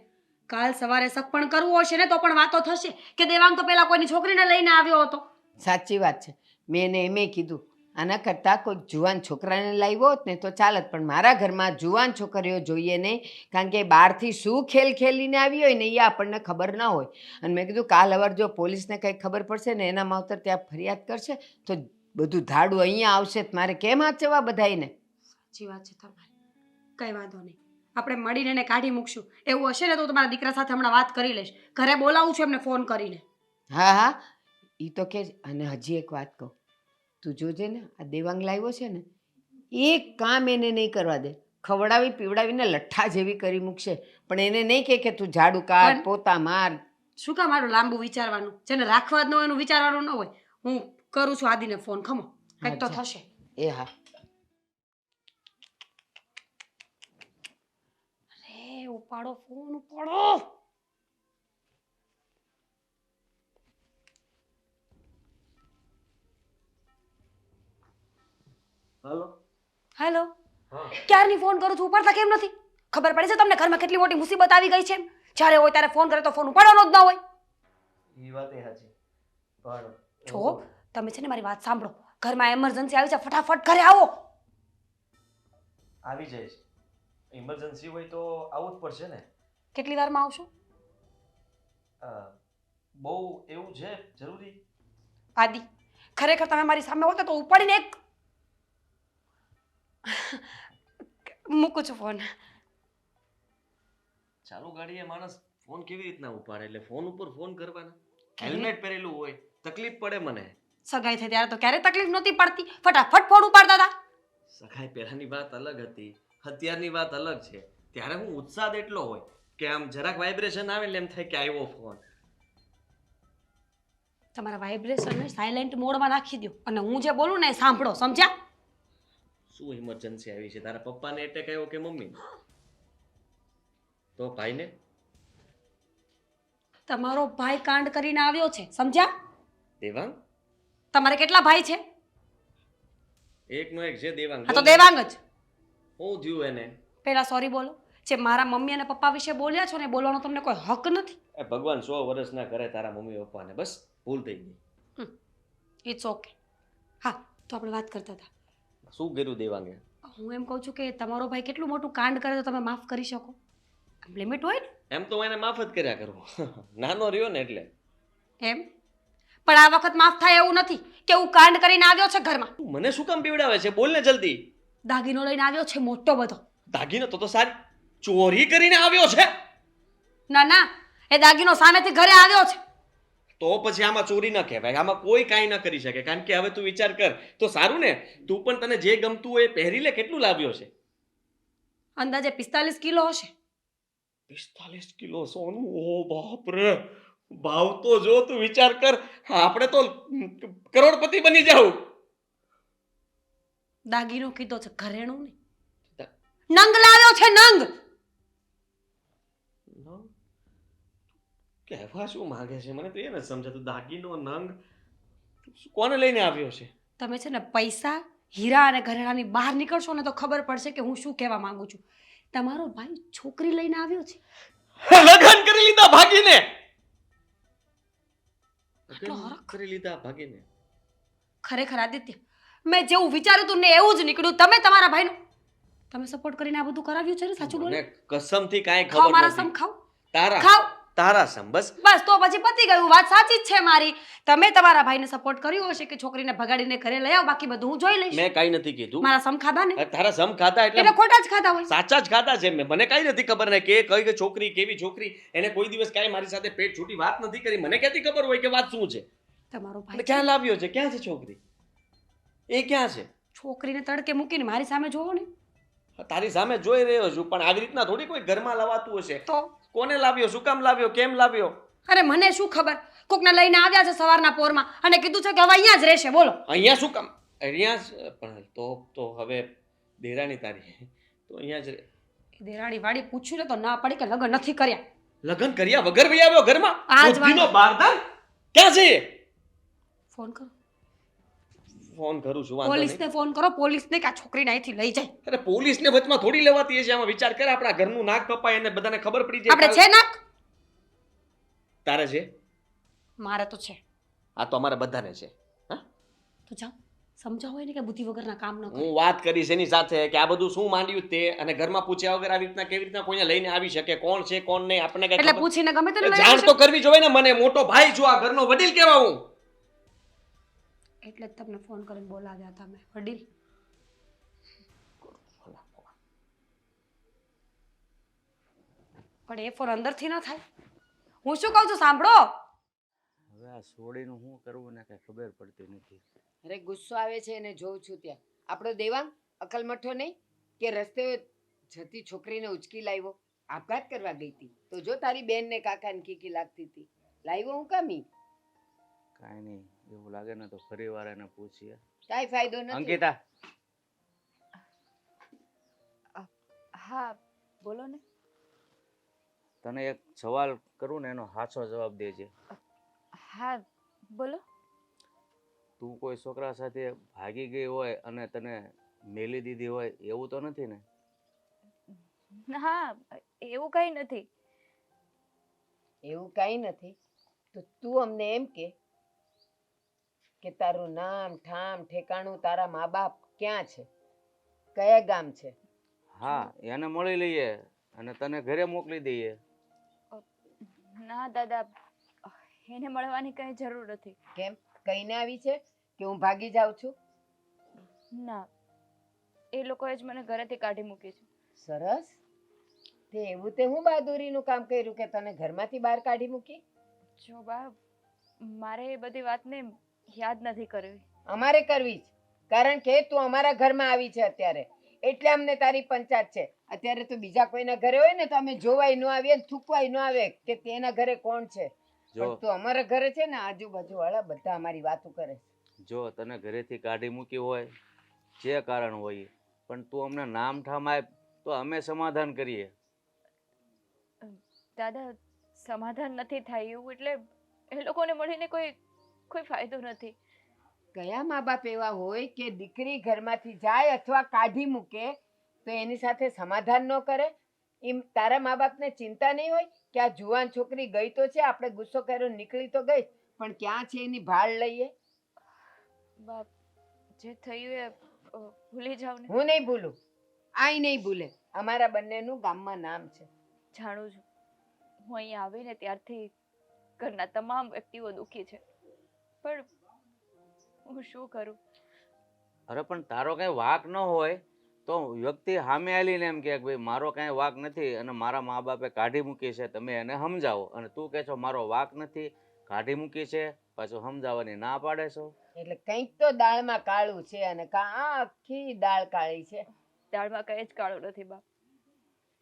કાલ સવારે શક પણ કરવું હશે ને તો પણ વાતો થશે કે દેવાંગ તો પેલા કોઈની છોકરીને લઈને આવ્યો હતો. સાચી વાત છે. મેં એને એમે કીધું આના કરતાં કોઈ જુવાન છોકરાને લાવ્યો હોત ને તો ચાલત, પણ મારા ઘરમાં જુવાન છોકરીઓ જોઈએ નહીં. કારણ કે બહારથી શું ખેલ ખેલીને આવી હોય ને એ આપણને ખબર ન હોય. અને મેં કીધું કાલ અવાર જો પોલીસને કંઈ ખબર પડશે ને એના માવતર ત્યાં ફરિયાદ કરશે તો બધું ધાડું અહીંયા આવશે. તો મારે કેમ હાચવા બધાયને? સાચી વાત છે તમારી, કઈ વાંધો નહીં, આપણે મળીને એને કાઢી મૂકશું. એવું હશે ને તો તમારા દીકરા સાથે હમણાં વાત કરી લઈશ. ઘરે બોલાવું છું એમને ફોન કરીને. હા હા, એ તો કે. અને હજી એક વાત કહું, તું જોજે ને આ દેવાંગ લાવ્યો છે ને એક કામ એને નહીં કરવા દે. ખવડાવી પીવડાવીને લઠ્ઠા જેવી કરી મૂકશે, પણ એને નહીં કે તું ઝાડુ કાઢ પણ- પોતા માર. શું કામ મારું લાંબુ વિચારવાનું? જેને રાખવા જ ન હોય એનું વિચારવાનું ન હોય. હું કરું છું આદિને ફોન. ખમો, કંઈક તો હા, થશે. એ હા. અરે ઉપાડો ફોન, ઉપાડો. હાલો. હેલો, હા. ક્યારની ફોન કરું છું, ઉપાડતા કેમ નથી? ખબર પડે છે તમને ઘરમાં કેટલી મોટી મુસીબત આવી ગઈ છે એમ? જ્યારે હોય ત્યારે ફોન કરે તો ફોન ઉપાડવાનો જ ન હોય. એ વાત એ સાચી. પણ જો તમે છે ને મારી વાત સાંભળો, ઘરમાં એમરજન્સી આવી છે, ફટાફટ ઘરે આવો. આવી જઈશ. ઇમરજન્સી હોય તો આવવું જ પડશે ને. કેટલી વારમાં આવશો? બહુ એવું છે જરૂરી? આદિ, ખરેખર તમે મારી સામે હોત તો ઉપાડીને એક મૂકું છું ફોન. ચાલુ ગાડીએ માણસ ફોન કેવી રીતના ઉપાડે? એટલે ફોન ઉપર ફોન કરવાના. હેલ્મેટ પહેરેલું હોય, તકલીફ પડે મને. સગાઈ થઈ ત્યારે તો ક્યારે તકલીફ નહોતી પડતી, ફટાફટ ફોન ઉપાડતા હતા. સગાઈ પહેલાની વાત અલગ હતી, અત્યારની વાત અલગ છે. ત્યારે હું ઉત્સાહ એટલો હોય કે આમ જરાક વાઇબ્રેશન આવે એટલે એમ થાય કે આવ્યો ફોન. તમારા વાઇબ્રેશનને સાયલેન્ટ મોડમાં નાખી દો અને હું જે બોલું ને એ સાંભળો, સમજ્યા? શું ઇમરજન્સી આવી છે? તારા પપ્પાને એટેક આવ્યો કે મમ્મીને? તો ભાઈને? તમારો ભાઈ કાંડ કરીને આવ્યો છે, સમજ્યા? દેવાંગ? તમારે કેટલા ભાઈ છે? એકનો એક છે દેવાંગ. હા તો દેવાંગ જ. હું થયું એને? પહેલા સોરી બોલો. જે મારા મમ્મી અને પપ્પા વિશે બોલ્યા છો ને, બોલવાનો તમને કોઈ હક નથી. એ ભગવાન 100 વર્ષ ના કરે તારા મમ્મી પપ્પાને. બસ ભૂલ થઈ ગઈ. It's okay. હા, તો આપણે વાત કરતા હતા. શું કર્યું દેવાંગે? હું એમ કહું છું કે તમારો ભાઈ કેટલું મોટું કાંડ કરે તો તમે માફ કરી શકો? આમ લિમિટ હોય ને એમ તો હું એને માફ જ કર્યા કરું. નાનો રહ્યો ને એટલે. એમ. પણ આ વખત માફ થાય એવું નથી કે હું કાંડ કરીને આવ્યો છે ઘરમાં. તું મને શું કામ પીવડાવે છે? બોલ ને જલ્દી. દાગીનો લઈને આવ્યો છે મોટો બધો. દાગીનો તો સારી. ચોરી કરીને આવ્યો છે? ના ના, એ દાગીનો સામેથી ઘરે આવ્યો છે. તો પછી આમાં ચોરી ન કહેવાય, આમાં કોઈ કાંઈ ન કરી શકે. કારણ કે હવે તું વિચાર કર તો સારું ને, તું પણ તને જે ગમતું હોય એ પહેરી લે. કેટલું લાવ્યો છે? અંદાજે 45 કિલો હશે. 45 કિલો સોનું? ઓ બાપ રે! ભાવ તો જો તું વિચાર કર, આપણે તો કરોડપતિ બની જાવ. દાગીનો કીધો છે, ઘરેણું નહીં. નંગ લાવ્યો છે, નંગ. કહેવા શું માંગે છે મને તો એ નથી સમજાતું. દાગીનો, નંગ કોને લઈને આવ્યો છે? તમે છે ને પૈસા, હીરા અને ઘરેણાની બહાર નીકળશો ને તો ખબર પડશે કે હું શું કહેવા માંગુ છું. તમારો ભાઈ છોકરી લઈને આવ્યો છે. લગ્ન કરી લીધા ભાગીને. આટલો હરખ? કરી લીધા ભાગીને. ખરેખર આદિત્ય, મેં જેવું વિચાર્યું હતું ને એવું જ નીકળ્યું. તમે તમારા ભાઈનો તમે સપોર્ટ કરીને આ બધું કરાવ્યું છે ને? સાચું બોલો. મને કસમથી કાંઈ ખાઓ ખબર મારા સમ, નથી. ખાઓ તારા ખાઓ. તારા સમ બસ. બસ તો પછી પતી ગયું. વાત સાચી જ છે મારી. તમે તમારા ભાઈને સપોર્ટ કર્યો હશે કે છોકરીને ભગાડીને ઘરે લઈ આવો, બાકી બધું હું જોઈ લઈશ. મેં કાંઈ નથી કીધું. મારા સમ ખાધા ને તારા સમ ખાતા એટલે એટલે ખોટા જ ખાધા હોય. સાચા જ ખાતા છે. મને કાંઈ નથી ખબર ને કે કઈ છોકરી કેવી છોકરી. એને કોઈ દિવસ કાંઈ મારી સાથે પેટ છૂટી વાત નથી કરી. મને ક્યાંથી ખબર હોય કે વાત શું છે? તમારો અને ભાઈ ક્યાં લાવ્યો છે? ક્યાં છે છોકરી? એ ક્યાં છે? છોકરીને તડકે મૂકીને મારી સામે જોવો ને તારી સામે જોઈ રહ્યો છું, પણ આવી રીતના થોડી કોઈ ઘરમાં લવાતું હશે. તો. કોને લાવ્યો? શું કામ લાવ્યો? કેમ લાવ્યો? અરે મને શું ખબર. કોકને લઈને આવ્યા છે સવારના પોરમાં અને કીધું છે કે હવે અહીંયા જ રહેશે. બોલો. અહીંયા શું કામ? અહીંયા પણ તો હવે દેરાણી તારી તો અહીંયા જ દેરાણી વાડી પૂછ્યું ને તો ના પડી કે લગ્ન નથી કર્યા. લગ્ન કર્યા વગર વહી આવ્યો ઘરમાં? આ જ બુદ્ધિનો બારદાન ક્યાં છે? ફોન કરો, ફોન કરું છું, વાંધો નહીં. પોલીસને ફોન કરો. પોલીસને કે આ છોકરીને અહીંથી લઈ જાય. અરે પોલીસને વચમાં થોડી લેવાતી છે. આમાં વિચાર કર, આપણા ઘરનું નાક કપાય અને બધાને ખબર પડી જાય. આપણે છે નાક? તારે છે? મારે તો છે. આ તો અમારે બધાને છે. હા, તો જાઓ સમજાવો એને કે બુદ્ધિ વગરના કામ ન કરે. હું વાત કરીશ એની સાથે કે આ બધું શું માંડ્યું તે, અને ઘરમાં પૂછ્યા વગર આવી રીતના કેવી રીતના કોઈને લઈને આવી શકે? કોણ છે કોણ નહીં આપણને કઈ એટલે ખબર? પૂછીને ગમે તેને લઈ જાણ આવશે. તો કરવી જોઈએ ને. મને મોટો ભાઈ છું, આ ઘરનો વડીલ કેવા હું. એટલે જ તમને ફોન કરીને બોલાવ્યા હતા મેં. વડીલ પણ એ ફોન અંદરથી ન થાય. હું શું કહું છું સાંભળો. હવે આ સોડીનું શું કરવું ને કઈ ખબર પડતી નથી. અરે ગુસ્સો આવે છે એને જોઉં છું ત્યાં. આપણો દેવાંગ અકલમઠો નહીં કે રસ્તે જતી છોકરીને ઉચકી લાવ્યો. આપઘાત કરવા ગઈ હતી તો જો તારી બેન ને કાકાને કીકી લાગતી હતી. લાવ્યો હું કામી? કાંઈ નહીં, એવું લાગે ને તો ફરી વાર એને પૂછીએ. કાંઈ ફાયદો નથી. અંકિતા, હા બોલો ને. તને એક સવાલ કરું ને એનો સાચો જવાબ દેજે. હા બોલો. તું કોઈ છોકરા સાથે ભાગી ગઈ હોય અને તને મેલી દીધી હોય એવું તો નથી ને? હા એવું કંઈ નથી. એવું કાંઈ નથી તો તું અમને એમ કે તારું નામ ઠામ ઠેકાણું, તારા મા બાપ ક્યાં છે, કયા ગામ છે? હા, એને મળી લઈએ અને તને ઘરે મોકલી દઈએ. ના દાદા, એને મળવાની કઈ જરૂર નથી. કેમ, કહીને આવી છે કે હું ભાગી જાઉં છું? ના, એ લોકોએ જ મને ઘરેથી કાઢી મૂકી છે. સરસ. તે એવું તે હું બહાદુરીનું કામ કર્યું કે તને ઘરમાંથી બહાર કાઢી મૂકી? જો બા, મારે એ બધી વાતને યાદ નથી કરવી. અમારે કરવી જ, કારણ કે તું અમારા ઘરમાં આવી છે અત્યારે, એટલે અમને તારી પંચાયત છે. અત્યારે તો બીજા કોઈના ઘરે હોય ને તો અમે જોવાય ન આવીએ ને થૂકવાય ન આવે કે તેના ઘરે કોણ છે. પણ તું અમારા ઘરે છે ને આજુબાજુ વાળા બધા અમારી વાતો કરે. જો તને ઘરેથી કાઢી મૂકી હોય, જે કારણ હોય, પણ તું અમને નામ ઠામ આપ તો અમે સમાધાન કરીએ. દાદા, સમાધાન નથી થાય એવું એટલે એ લોકોને મળીને કોઈ ફાયદો નથી. કયા મા બાપ એવા હોય કે દીકરી ઘરમાંથી જાય અથવા કાઢી મૂકે તો એની સાથે સમાધાન ન કરે? એમ તારા મા બાપને ચિંતા નહીં હોય કે આ જુવાન છોકરી ગઈ તો છે, આપણે ગુસ્સો કર્યો નીકળી તો ગઈ, પણ ક્યાં છે એની ભાળ લઈએ? બાપ, જે થયું એ ભૂલી જાવ ને. હું નહીં ભૂલું, આઈ નહીં ભૂલે. અમારા બંનેનું ગામમાં નામ છે. જાણું છું, હું અહીંયા આવીને ત્યારથી ઘરના તમામ વ્યક્તિઓ દુઃખી છે, પણ હું શું કરું? અરે પણ તારો કઈ વાંક ન હોય તો વ્યક્તિ સામે આવીને એમ કે ભાઈ મારો કાંઈ વાંક નથી અને મારા મા બાપે કાઢી મૂકી છે, તમે એને સમજાવો, અને તું કહે છો મારો વાંક નથી, કાઢી મૂકી છે, પાછું સમજાવવાની ના પાડે છો. એટલે કંઈક તો દાળમાં કાળું છે અને આખી દાળ કાળી છે. દાળમાં કંઈ જ કાળું નથી બાપ.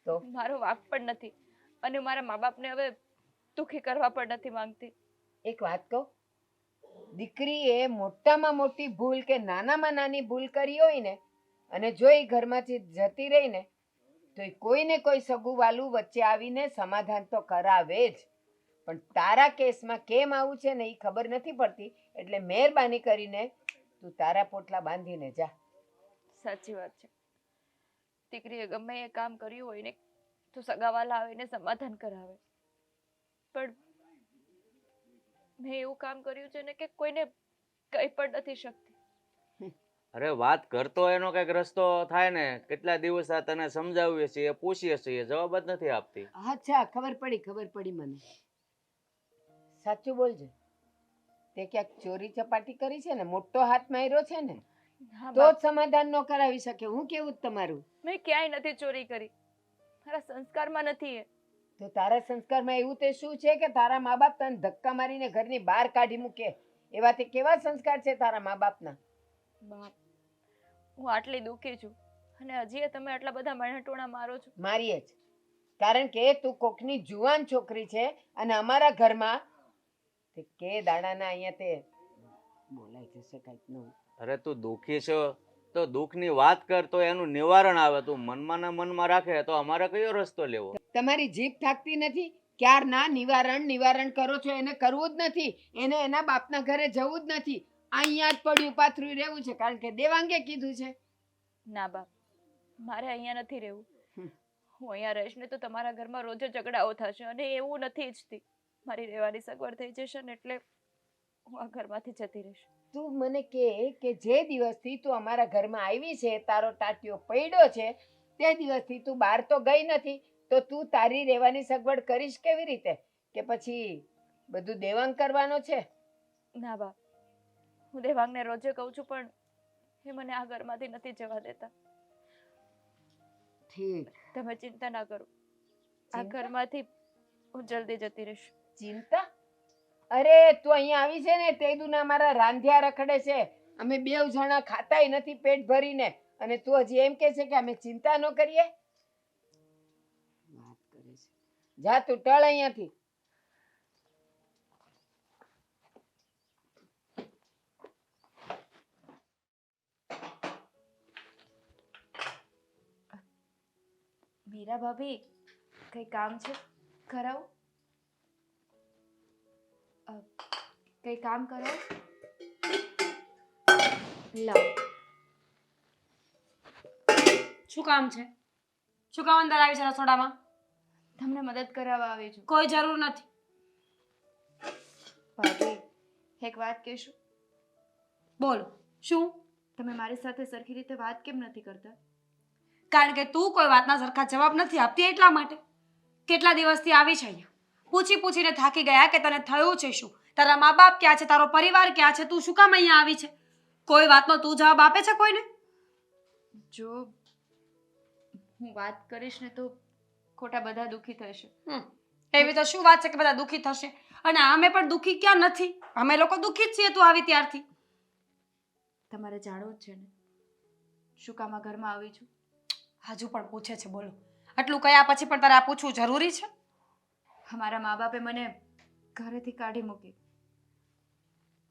તો મારો વાંક પણ નથી અને મારા મા બાપને હવે દુઃખી કરવા પણ નથી માંગતી. એક વાત કહું, દીકરીએ મોટામાં મોટી ભૂલ કે નાનામાં નાની ભૂલ કરી હોય ને અને જો એ ઘરમાંથી જતી રહી ને તો એ કોઈને કોઈ સગું વાલું વચ્ચે આવીને સમાધાન તો કરાવે જ. પણ તારા કેસમાં કેમ આવું છે ને એ ખબર નથી પડતી, એટલે મહેરબાની કરીને તું તારા પોટલા બાંધીને જા. સાચી વાત છે. દીકરીએ ગમે એ કામ કર્યું હોય ને તો સગાવાલા આવીને સમાધાન કરાવે, પણ મેં એવું કામ કર્યું છે ને કે કોઈને કંઈ પણ નથી શકતી. અરે વાત કરતો એનો કંઈક રસ્તો થાય ને. કેટલા દિવસ આ તને સમજાવીએ છીએ, પૂછીએ છીએ, જવાબ જ નથી આપતી. અચ્છા, ખબર પડી મને. સાચું બોલજે, તે ક્યાંક ચોરી ચપાટી કરી છે ને, મોટો હાથ માર્યો છે ને, હા તો બાપ, જ સમાધાન ન કરાવી શકે. હું કેવું જ તમારું? મેં ક્યાંય નથી ચોરી કરી, મારા સંસ્કારમાં નથી એ. તો તારા સંસ્કારમાં એવું તે શું છે કે તારા મા બાપ તને ધક્કા મારીને ઘરની બહાર કાઢી મૂકે? એવા તે કેવા સંસ્કાર છે તારા મા બાપના? બાપ, હું આટલી દુઃખી છું અને હજી તમે આટલા બધા મહેનટોણા મારો છો. મારીએ જ, કારણ કે તું કોકની જુવાન છોકરી છે અને અમારા ઘરમાં તે કે દાડાના અહીંયા તે બોલાઈ જશે કાંઈક નવું. અરે તું દુઃખી છો તો દુઃખની વાત કર તો એનું નિવારણ આવે. તું મનમાં ને મનમાં રાખે તો અમારે કયો રસ્તો લેવો? તમારી જીભ થાકતી નથી? ક્યારના નિવારણ કરો છો. એને કરવું જ નથી, એને એના બાપના ઘરે જવું જ નથી, અહીંયા જ પડ્યું પાથરું રહેવું છે, કારણ કે દેવાંગે કીધું છે. ના બાપ, મારે અહીંયા નથી રહેવું. હમ. હું અહીંયા રહીશ ને તો તમારા ઘરમાં રોજ જ ઝઘડાઓ થશે અને એવું નથી ઈચ્છતી. મારી રહેવાની સગવડ થઈ જશે ને એટલે હું આ ઘરમાંથી જતી રહીશ. તું મને કે જે દિવસથી તું અમારા ઘરમાં આવી છે, તારો ટાટિયો પડ્યો છે, તે દિવસથી તું બહાર તો ગઈ નથી, તો તું તારી રહેવાની સગવડ કરીશ કેવી રીતે? કે પછી બધું દેવાંગ કરવાનો છે? ના બાપ, હું દેવાંગને રોજે કહું છું પણ એ મને આ ઘરમાંથી નથી જવા દેતા. ઠીક. તમે ચિંતા ના કરો, આ ચિંતા? ઘરમાંથી હું જલ્દી જતી રહીશ. ચિંતા? અરે તું અહીંયા આવી છે ને તે દુના મારા રાંધ્યા રખડે છે, અમે બેવ જણા ખાતાય નથી પેટ ભરીને, અને તું હજી એમ કે છે કે અમે ચિંતા ન કરીએ? વાત કરે છે. જા તું ટળ અહીંયાથી. મીરા ભાભી, કઈ કામ છે? કરાવું? કઈ કામ કરો? લાવ. શું કામ છે? શું કામ અંદર આવી છે રસોડામાં? તમને મદદ કરાવવા આવી છું. કોઈ જરૂર નથી. ભાભી, એક વાત કહેશું? બોલો. શું? તમે મારી સાથે સરખી રીતે વાત કેમ નથી કરતા? કારણ કે તું કોઈ વાતના સરખા જવાબ નથી આપતી એટલા માટે. કેટલા દિવસથી આવી છે અહીંયા, પૂછીને થાકી ગયા કે તને થયું છે શું, તારા મા બાપ ક્યાં છે, તારો પરિવાર ક્યાં છે, તું શું કામ અહીંયા આવી છે? કોઈ વાતનો તું જવાબ આપે છે કોઈને? જો હું વાત કરીશ ને તો ખોટા બધા દુઃખી થશે. એવી તો શું વાત છે કે બધા દુઃખી થશે? અને અમે પણ દુઃખી ક્યાં નથી, અમે લોકો દુઃખી જ છીએ તું આવી ત્યારથી. તમારે જાણવું જ છે ને શું કામ આ ઘરમાં આવી છું? હજુ પણ પૂછે છે, બોલો. આટલું કયા પછી પણ તારે આ પૂછવું જરૂરી છે? અમારા મા બાપે મને ઘરેથી કાઢી મૂકી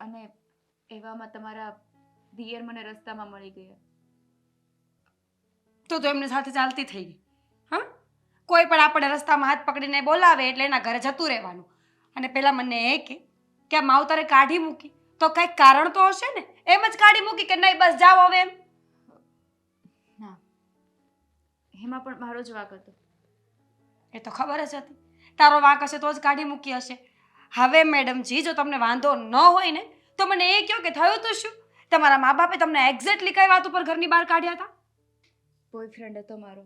અને એવામાં તમારા દિયર મને રસ્તામાં મળી ગયા. તો એમની સાથે ચાલતી થઈ ગઈ. હા, કોઈ પણ આપણે રસ્તામાં હાથ પકડીને બોલાવે એટલે એના ઘરે જતું રહેવાનું. અને પેલા મને એ કે આ માવતરે કાઢી મૂકી તો કંઈક કારણ તો હશે ને? એમ જ કાઢી મૂકી કે નહીં બસ જાઓ હવે એમ? ના, એમાં પણ મારો જ વાંક હતો. એ તો ખબર જ હતી તારો વાંક હશે તો જ કાઢી મૂકી હશે. હવે મેડમજી, જો તમને વાંધો ન હોય ને તો મને એ કહો કે થયું તો શું? તમારા મા બાપે તમને એક્ઝેક્ટલી કઈ વાત ઉપર ઘરની બહાર કાઢ્યા હતા? બોયફ્રેન્ડ હતો મારો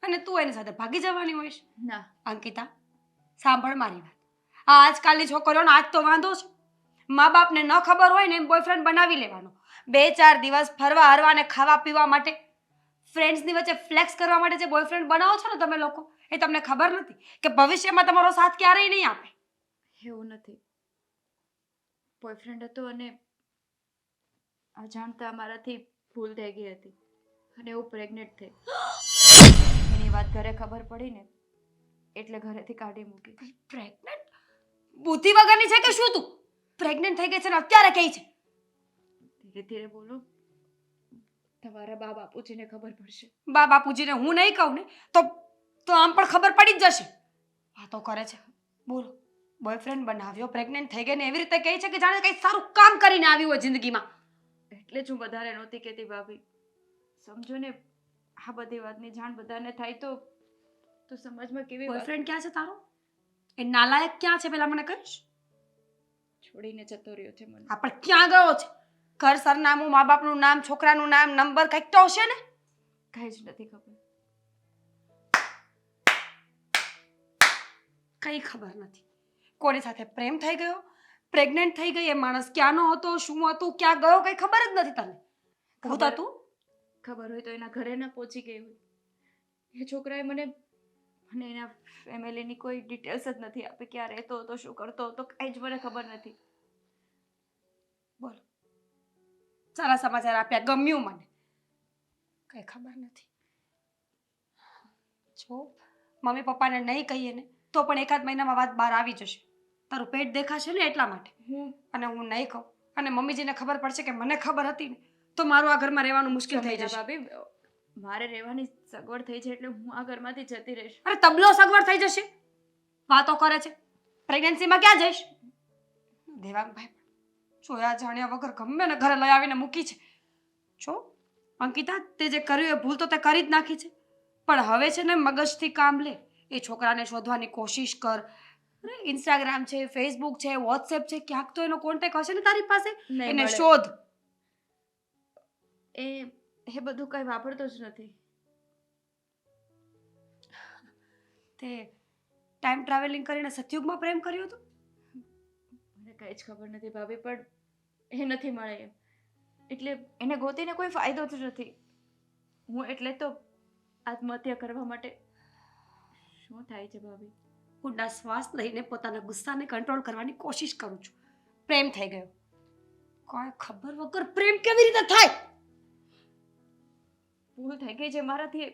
અને તું એની સાથે ભાગી જવાની હોઈશ? ના. અંકિતા, સાંભળ મારી વાત. આ આજકાલની છોકરીઓનો આજ તો વાંધો છે. મા બાપને ન ખબર હોય ને એમ બોયફ્રેન્ડ બનાવી લેવાનો. 2-4 દિવસ ફરવા હરવા અને ખાવા પીવા માટે ફ્રેન્ડ્સની વચ્ચે ફ્લેક્સ કરવા માટે જે બોયફ્રેન્ડ બનાવો છો ને તમે લોકો, એ તમને ખબર નથી કે ભવિષ્યમાં તમારો સાથ ક્યારેય નહીં આપે. એવું નથી. બોયફ્રેન્ડ હતો અને અજાણતા મારાથી ભૂલ થઈ ગઈ હતી અને હું પ્રેગ્નેન્ટ થઈ. એની વાત ઘરે ખબર પડી ને એટલે ઘરેથી કાઢી મૂકી. પ્રેગ્નન્ટ? બુદ્ધિ વગરની છે કે શું તું? પ્રેગ્નન્ટ થઈ ગઈ છે ને અત્યારે કહી છે. ધીરે ધીરે બોલો, તમારા બા બાપુજીને ખબર પડશે. બા બાપુજીને હું નહીં કહું ને તો આમ પણ ખબર પડી જ જશે. વાતો કરે છે. બોલો, બોયફ્રેન્ડ બનાવ્યો, પ્રેગ્નન્ટ થઈ ગઈ ને એવી રીતે કહે છે કે જાણે કંઈ સારું કામ કરીને આવી હોય જિંદગીમાં. એટલે જ હું વધારે નહોતી કહેતી ભાભી. સમજો ને, આ બધી વાતની જાણ બધાને થાય તો સમાજમાં કેવી વાત. બોયફ્રેન્ડ ક્યાં છે તારો? એ નાલાયક ક્યાં છે પેલા મને કહીશ? છોડીને જતો રહ્યો છે મને. આ પણ ક્યાં ગયો છે? ઘર સરનામું, મા બાપનું નામ, છોકરાનું નામ, નંબર કંઈક તો હશે ને? કઈ જ નથી ખબર. કંઈ ખબર નથી. કોની સાથે પ્રેમ થઈ ગયો, પ્રેગ્નન્ટ થઈ ગઈ, એ માણસ ક્યાંનો હતો, શું હતું, ક્યાં ગયો, કંઈ ખબર જ નથી તને. ભૂત હતું? ખબર હોય તો એના ઘરે ના પહોંચી ગઈ હોય. એ છોકરાએ મને એના ફેમિલીની કોઈ ડિટેલ્સ જ નથી આપી. ક્યાં રહેતો હતો, શું કરતો હતો, કઈ જ મને ખબર નથી. બોલો, સારા સમાચાર આપ્યા, ગમ્યું મને. કંઈ ખબર નથી. જો મમ્મી પપ્પાને નહીં કહીએ ને તો પણ 1-8 મહિનામાં વાત બહાર આવી જશે. તારું પેટ દેખાશે ને એટલા માટે. અને હું નહીં કહું અને મમ્મીજીને ખબર પડશે કે મને ખબર હતી ને તો મારું આ ઘરમાં રહેવાનું મુશ્કેલ થઈ જશે. ભાભી, મારે રહેવાની સગવડ થઈ છે એટલે હું આ ઘરમાંથી જતી રહીશ. અરે તબલો સગવડ થઈ જશે. વાતો કરે છે. પ્રેગ્નન્સીમાં ક્યાં જઈશ? દેવાંગભાઈ જોયા જાણ્યા વગર ગમે ને ઘરે લઈ આવીને મૂકી છે. જો અંકિતા, તે જે કર્યું એ ભૂલ તો તે કરી જ નાખી છે, પણ હવે છે ને મગજથી કામ લે. એ છોકરાને શોધવાની કોશિશ કર. ઇન્સ્ટાગ્રામ છે, ફેસબુક છે, વોટ્સએપ છે, ક્યાંક તો એનો કોન્ટેક્ટ હશે ને તારી પાસે. એને મળે. શોધ. એ બધું કઈ વાપરતો જ નથી. તે ટાઈમ ટ્રાવેલિંગ કરીને સતયુગમાં પ્રેમ કર્યો હતો? મને કઈ જ ખબર નથી ભાભી, પણ એ નથી મળે એમ. એટલે એને ગોતીને કોઈ ફાયદો જ નથી. હું એટલે તો આત્મહત્યા કરવા માટે. શું થાય છે ભાભી? ઊંડા શ્વાસ લઈને પોતાના ગુસ્સાને કંટ્રોલ કરવાની કોશિશ કરું છું. પ્રેમ થઈ ગયો. કોઈ ખબર વગર પ્રેમ કેવી રીતે થાય? ભૂલ થઈ ગઈ છે મારાથી.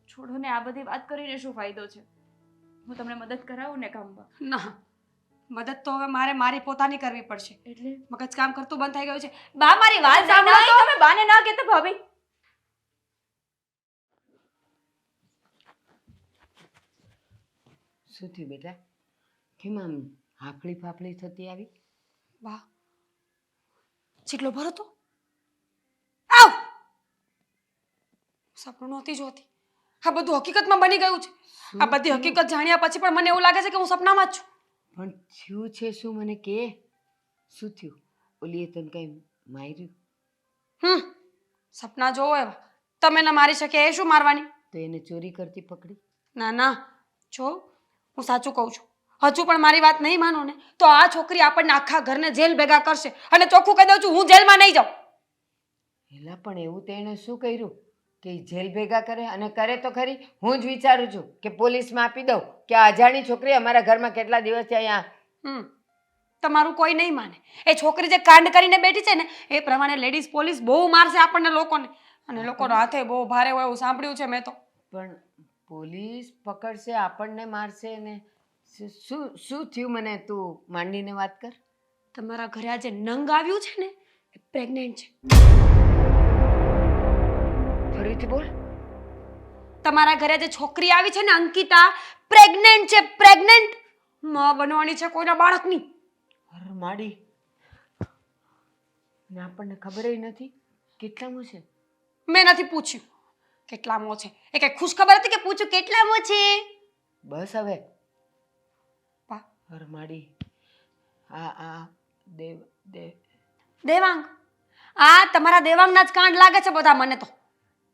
છોડો ને, આ બધી વાત કરીને શું ફાયદો છે? હું તમને મદદ કરાવું ને કામમાં. ના, મદદ તો હવે મારે મારી પોતાની કરવી પડશે. એટલે મગજ કામ કરતું બંધ થઈ ગયું છે. બા, મારી વાત ના, સાંભળો તો. તમે બાને ના કહેતા ભાભી. શું થયું બેટા? કેમ આમ હાફળી ફાફળી થતી આવી? બા, ચીકલો ભરો તો. આવ! સપનું નહોતી જોતી. આ બધું હકીકતમાં બની ગયું છે. આ બધી હકીકત જાણ્યા પછી પણ મને એવું લાગે છે કે હું સપનામાં જ છું. પણ થયું છે શું? મને કે શું થયું? ઓલીએ તને કઈ માર્યું? સપના જોવો એવા. તમે ન મારી શકે એ શું મારવાની? તો એને ચોરી કરતી પકડી? ના ના, જો હું સાચું કહું છું. હજુ પણ મારી વાત નહીં માનો ને તો આ છોકરી આપણને આખા ઘરને જેલ ભેગા કરશે. અને ચોખ્ખું કહી દઉં છું, હું જેલમાં નહીં જાઉં. એલા પણ એવું તેણે શું કર્યું કે ઈ જેલ ભેગા કરે? અને કરે તો ખરી. હું જ વિચારું છું કે પોલીસમાં આપી દઉં કે આ અજાણી છોકરી અમારા ઘરમાં કેટલા દિવસથી અહીંયા. તમારું કોઈ નહીં માને. એ છોકરી જે કાંડ કરીને બેઠી છે ને એ પ્રમાણે લેડીઝ પોલીસ બહુ મારશે આપણને લોકોને. અને લોકોનો હાથે બહુ ભારે હોય એવું સાંભળ્યું છે મેં તો. પણ પોલીસ પકડશે, આપણને મારશે ને શું શું થયું? મને તું માંડીને વાત કર. તમારા ઘરે આ જે નંગ આવ્યું છે ને એ પ્રેગ્નેન્ટ છે. ફરીથી બોલ. તમારા ઘરે જે છોકરી આવી છે ને અંકિતા, પ્રેગ્નેન્ટ છે. પ્રેગ્નેન્ટ માં બનવાની છે કોઈના બાળકની. અરે માડી, ને આપણને ખબર નથી કેટલામું છે. મેં નથી પૂછ્યું કેટલામો છે. એ કઈ ખુશ ખબર હતી કે પૂછ્યું કેટલામો છે? બસ હવે. પા. અરે માડી, આ દેવાંગ, આ તમારા દેવાંગના જ કાંડ લાગે છે બધા. મને તો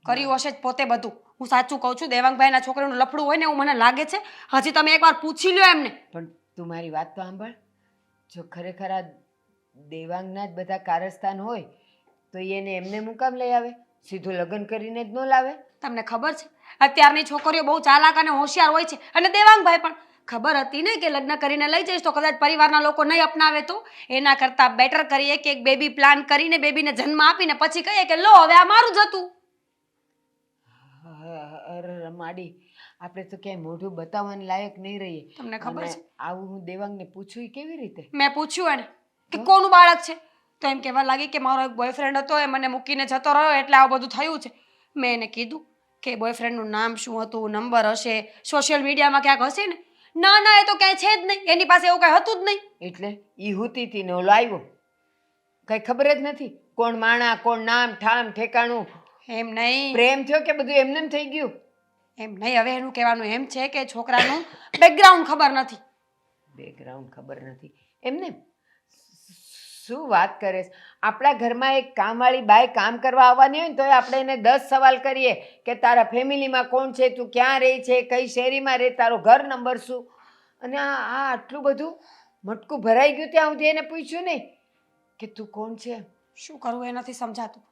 કર્યું હશે જ પોતે બધું. હું સાચું કહું છું, દેવાંગભાઈના છોકરાનું લફડું હોય ને એવું મને લાગે છે. હજી તમે એકવાર પૂછી લ્યો એમને. પણ તું મારી વાત તો સાંભળ. જો ખરેખર આ દેવાંગના જ બધા કારસ્તાન હોય તો એને એમને મુકામ લઈ આવે, સીધું લગ્ન કરીને જ ન લાવે. તમને ખબર છે અત્યારની છોકરીઓ બહુ ચાલાક અને હોશિયાર હોય છે અને દેવાંગભાઈ પણ ખબર હતી ને કે લગ્ન કરીને લઈ જઈશ તો કદાચ પરિવારના લોકો નહીં અપનાવે તો એના કરતાં બેટર કરીએ કે એક બેબી પ્લાન કરીને બેબીને જન્મ આપીને પછી કહીએ કે લો હવે આ મારું જ હતું. અરે માડી, આપણે તો ક્યાંય મોઢું બતાવવાની લાયક નહીં રહીએ. તમને ખબર અને છે આવું હું દેવાંગને પૂછું ય કેવી રીતે? મેં પૂછ્યું એને કે કોનું બાળક છે તો એમ કહેવા લાગી કે મારો એક બોયફ્રેન્ડ હતો એ મને મૂકીને જતો રહ્યો એટલે આવું બધું થયું છે. મેં એને કીધું કે બોયફ્રેન્ડનું નામ શું હતું, નંબર હશે, સોશિયલ મીડિયામાં ક્યાંક હશે ને. ના એ તો ક્યાંય છે જ નહીં, એની પાસે એવું કાંઈ હતું જ નહીં. એટલે ઈ હુતી હતી ને ઓલો આવ્યો, કઈ ખબર જ નથી કોણ માણા, કોણ નામ ઠામ ઠેકાણું. એમ નહીં પ્રેમ થયો કે બધું એમને એમ થઈ ગયું? એમ નહીં હવે એનું કહેવાનું એમ છે કે છોકરાનું બેકગ્રાઉન્ડ ખબર નથી. બેકગ્રાઉન્ડ ખબર નથી એમને? શું વાત કરે છે? આપણા ઘરમાં એક કામવાળી બાઈ કામ કરવા આવવાની હોય ને તોય આપણે એને 10 સવાલ કરીએ કે તારા ફેમિલીમાં કોણ છે, તું ક્યાં રહે છે, કઈ શેરીમાં રહે, તારો ઘર નંબર શું. અને આ આટલું બધું મટકું ભરાઈ ગયું ત્યાં સુધી એને પૂછ્યું નહીં કે તું કોણ છે. શું કરવું એ નથી સમજાતું.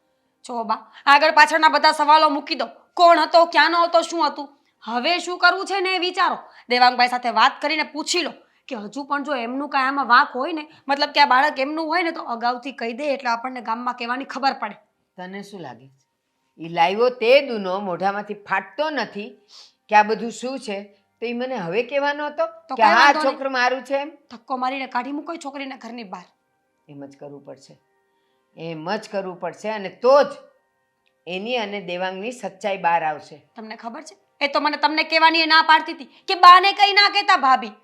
જો બા આગળ પાછળના બધા સવાલો મૂકી દો, કોણ હતો, ક્યાંનો હતો, શું હતું. હવે શું કરવું છે ને એ વિચારો. દેવાંગભાઈ સાથે વાત કરીને પૂછી લો કે હજુ પણ જો એમનું કાંઈ આમાં વાંક હોય ને, મતલબ કે આ બાળક એમનું હોય ને તો અગાઉથી કહી દે એટલે આપણને ગામમાં કહેવાની ખબર પડે. તને શું લાગે છે એ લાવ્યો તે દૂનો મોઢામાંથી ફાટતો નથી કે આ બધું શું છે? તો એ મને હવે કહેવાનો હતો તો કે કાંઈ હા વાંધો નહીં. છોકરો મારું છે એમ? ધક્કો મારીને કાઢી મૂકો એ છોકરીને ઘરની બહાર. એમ જ કરવું પડશે, એમ જ કરવું પડશે અને તો જ એની અને દેવાંગની સચ્ચાઈ બહાર આવશે. તમને ખબર છે એ તો મને તમને કહેવાની એ ના પાડતી હતી કે બાને કંઈ ના કહેતા ભાભી.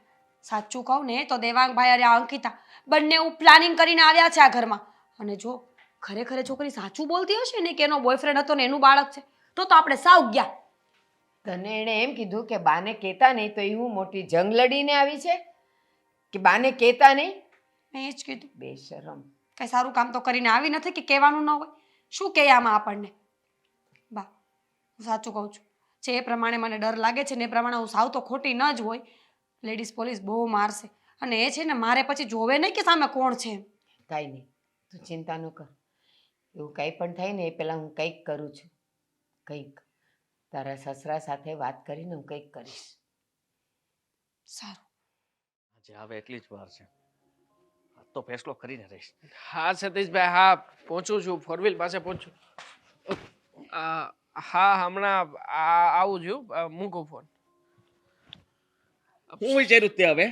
સાચું કહું ને તો દેવાંગભાઈ અને આ અંકિતા બંને પ્લાનિંગ કરીને આવ્યા છે આ ઘરમાં. અને જો ખરેખર એ છોકરી સાચું બોલતી હશે ને કે એનો બોયફ્રેન્ડ હતો ને એનું બાળક છે તો આપણે સાવ ગયા. તને એણે એમ કીધું કે બાને કહેતા નહીં તો એ હું મોટી જંગ લડીને આવી છે કે બાને કહેતા નહીં? મેં એ જ કીધું. બેશરમ. કંઈ સારું કામ તો કરીને આવી નથી કે કહેવાનું ન હોય. શું કહે આમાં આપણને? બા હું સાચું કહું છું, જે એ પ્રમાણે મને ડર લાગે છે ને એ પ્રમાણે હું સાવ તો ખોટી ન જ હોય. લેડીઝ પોલીસ બહુ મારશે અને એ છે ને મારે પછી જોવે નહીં કે સામે કોણ છે. કાંઈ નહીં, તું ચિંતા ન કર. એવું કંઈ પણ થાય ને એ પહેલાં હું કંઈક કરું છું, કંઈક તારા સસરા સાથે વાત કરીને હું કંઈક કરીશ. સારું. આજે આવે એટલી જ વાર છે, આજ તો ફેસલો કરીને રહીશ. હા સતીશભાઈ, હા પહોંચું છું, 4 વ્હીલ પાસે પહોંચું. હા હમણાં આવું છું, મૂકું ફોન. હું વિચાર્યું તે હવે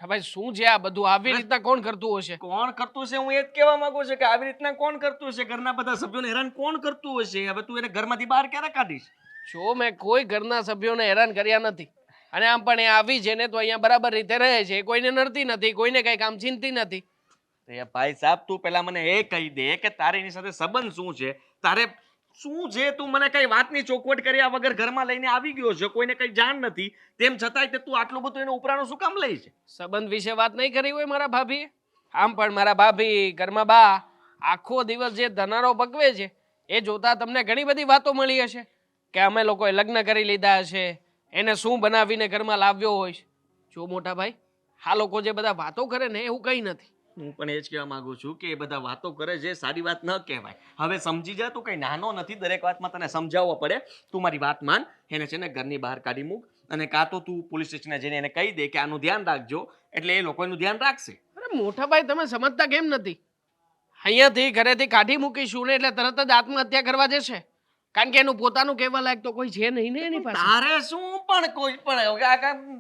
ભાઈ શું છે આ બધું? આવી રીતના કોણ કરતું હશે? કોણ કરતું છે હું એ જ કહેવા માંગુ છું કે આવી રીતના કોણ કરતું હશે, ઘરના બધા સભ્યોને હેરાન કોણ કરતું હશે. હવે તું એને ઘરમાંથી બહાર ક્યારે કાઢીશ? જો મેં કોઈ ઘરના સભ્યોને હેરાન કર્યા નથી અને આમ પણ એ આવી છે ને તો અહીંયા બરાબર રીતે રહે છે, કોઈને નડતી નથી, કોઈને કઈ કામ ચિંતી નથી. એ ભાઈ સાહેબ તું પેલા મને એ કહી દે કે તારે એની સાથે સંબંધ શું છે, તારે શું છે? તું મને કઈ વાતની ચોખવટ કર્યા વગર ઘરમાં લઈને આવી ગયો છે, કોઈને કઈ જાણ નથી, તેમ છતાંય તે તું આટલું બધું એનો ઉપરાણો શું કામ લઈ છે? સંબંધ વિશે વાત નહીં કરી હોય મારા ભાભીએ? આમ પણ મારા ભાભી ઘરમાં બા આખો દિવસ જે ધનારો પકવે છે એ જોતા તમને ઘણી બધી વાતો મળી હશે કે અમે લોકોએ લગ્ન કરી લીધા હશે, એને શું બનાવીને ઘરમાં લાવ્યો હોય છે. જો મોટા ભાઈ, આ લોકો જે બધા વાતો કરે ને એવું કંઈ નથી. હું પણ એ જ કહેવા માંગુ છું કે એ બધા વાતો કરે છે સારી વાત ન કહેવાય. હવે સમજી જા, તું કઈ નાનો નથી, દરેક વાતમાં તને સમજાવવો પડે. તું મારી વાત માન, એને છે ને ઘરની બહાર કાઢી મૂક અને કાં તો તું પોલીસ સ્ટેશને જઈને એને કહી દે કે આનું ધ્યાન રાખજો, એટલે એ લોકો એનું ધ્યાન રાખશે. અરે મોટા ભાઈ, તમે સમજતા કેમ નથી? અહીંયાથી ઘરેથી કાઢી મૂકીશું ને એટલે તરત જ આત્મહત્યા કરવા જશે, કારણ કે એનું પોતાનું કહેવા લાયક તો કોઈ છે નહીં ને એની પાસે. તારે શું પણ કોઈ પણ આ કાંઈ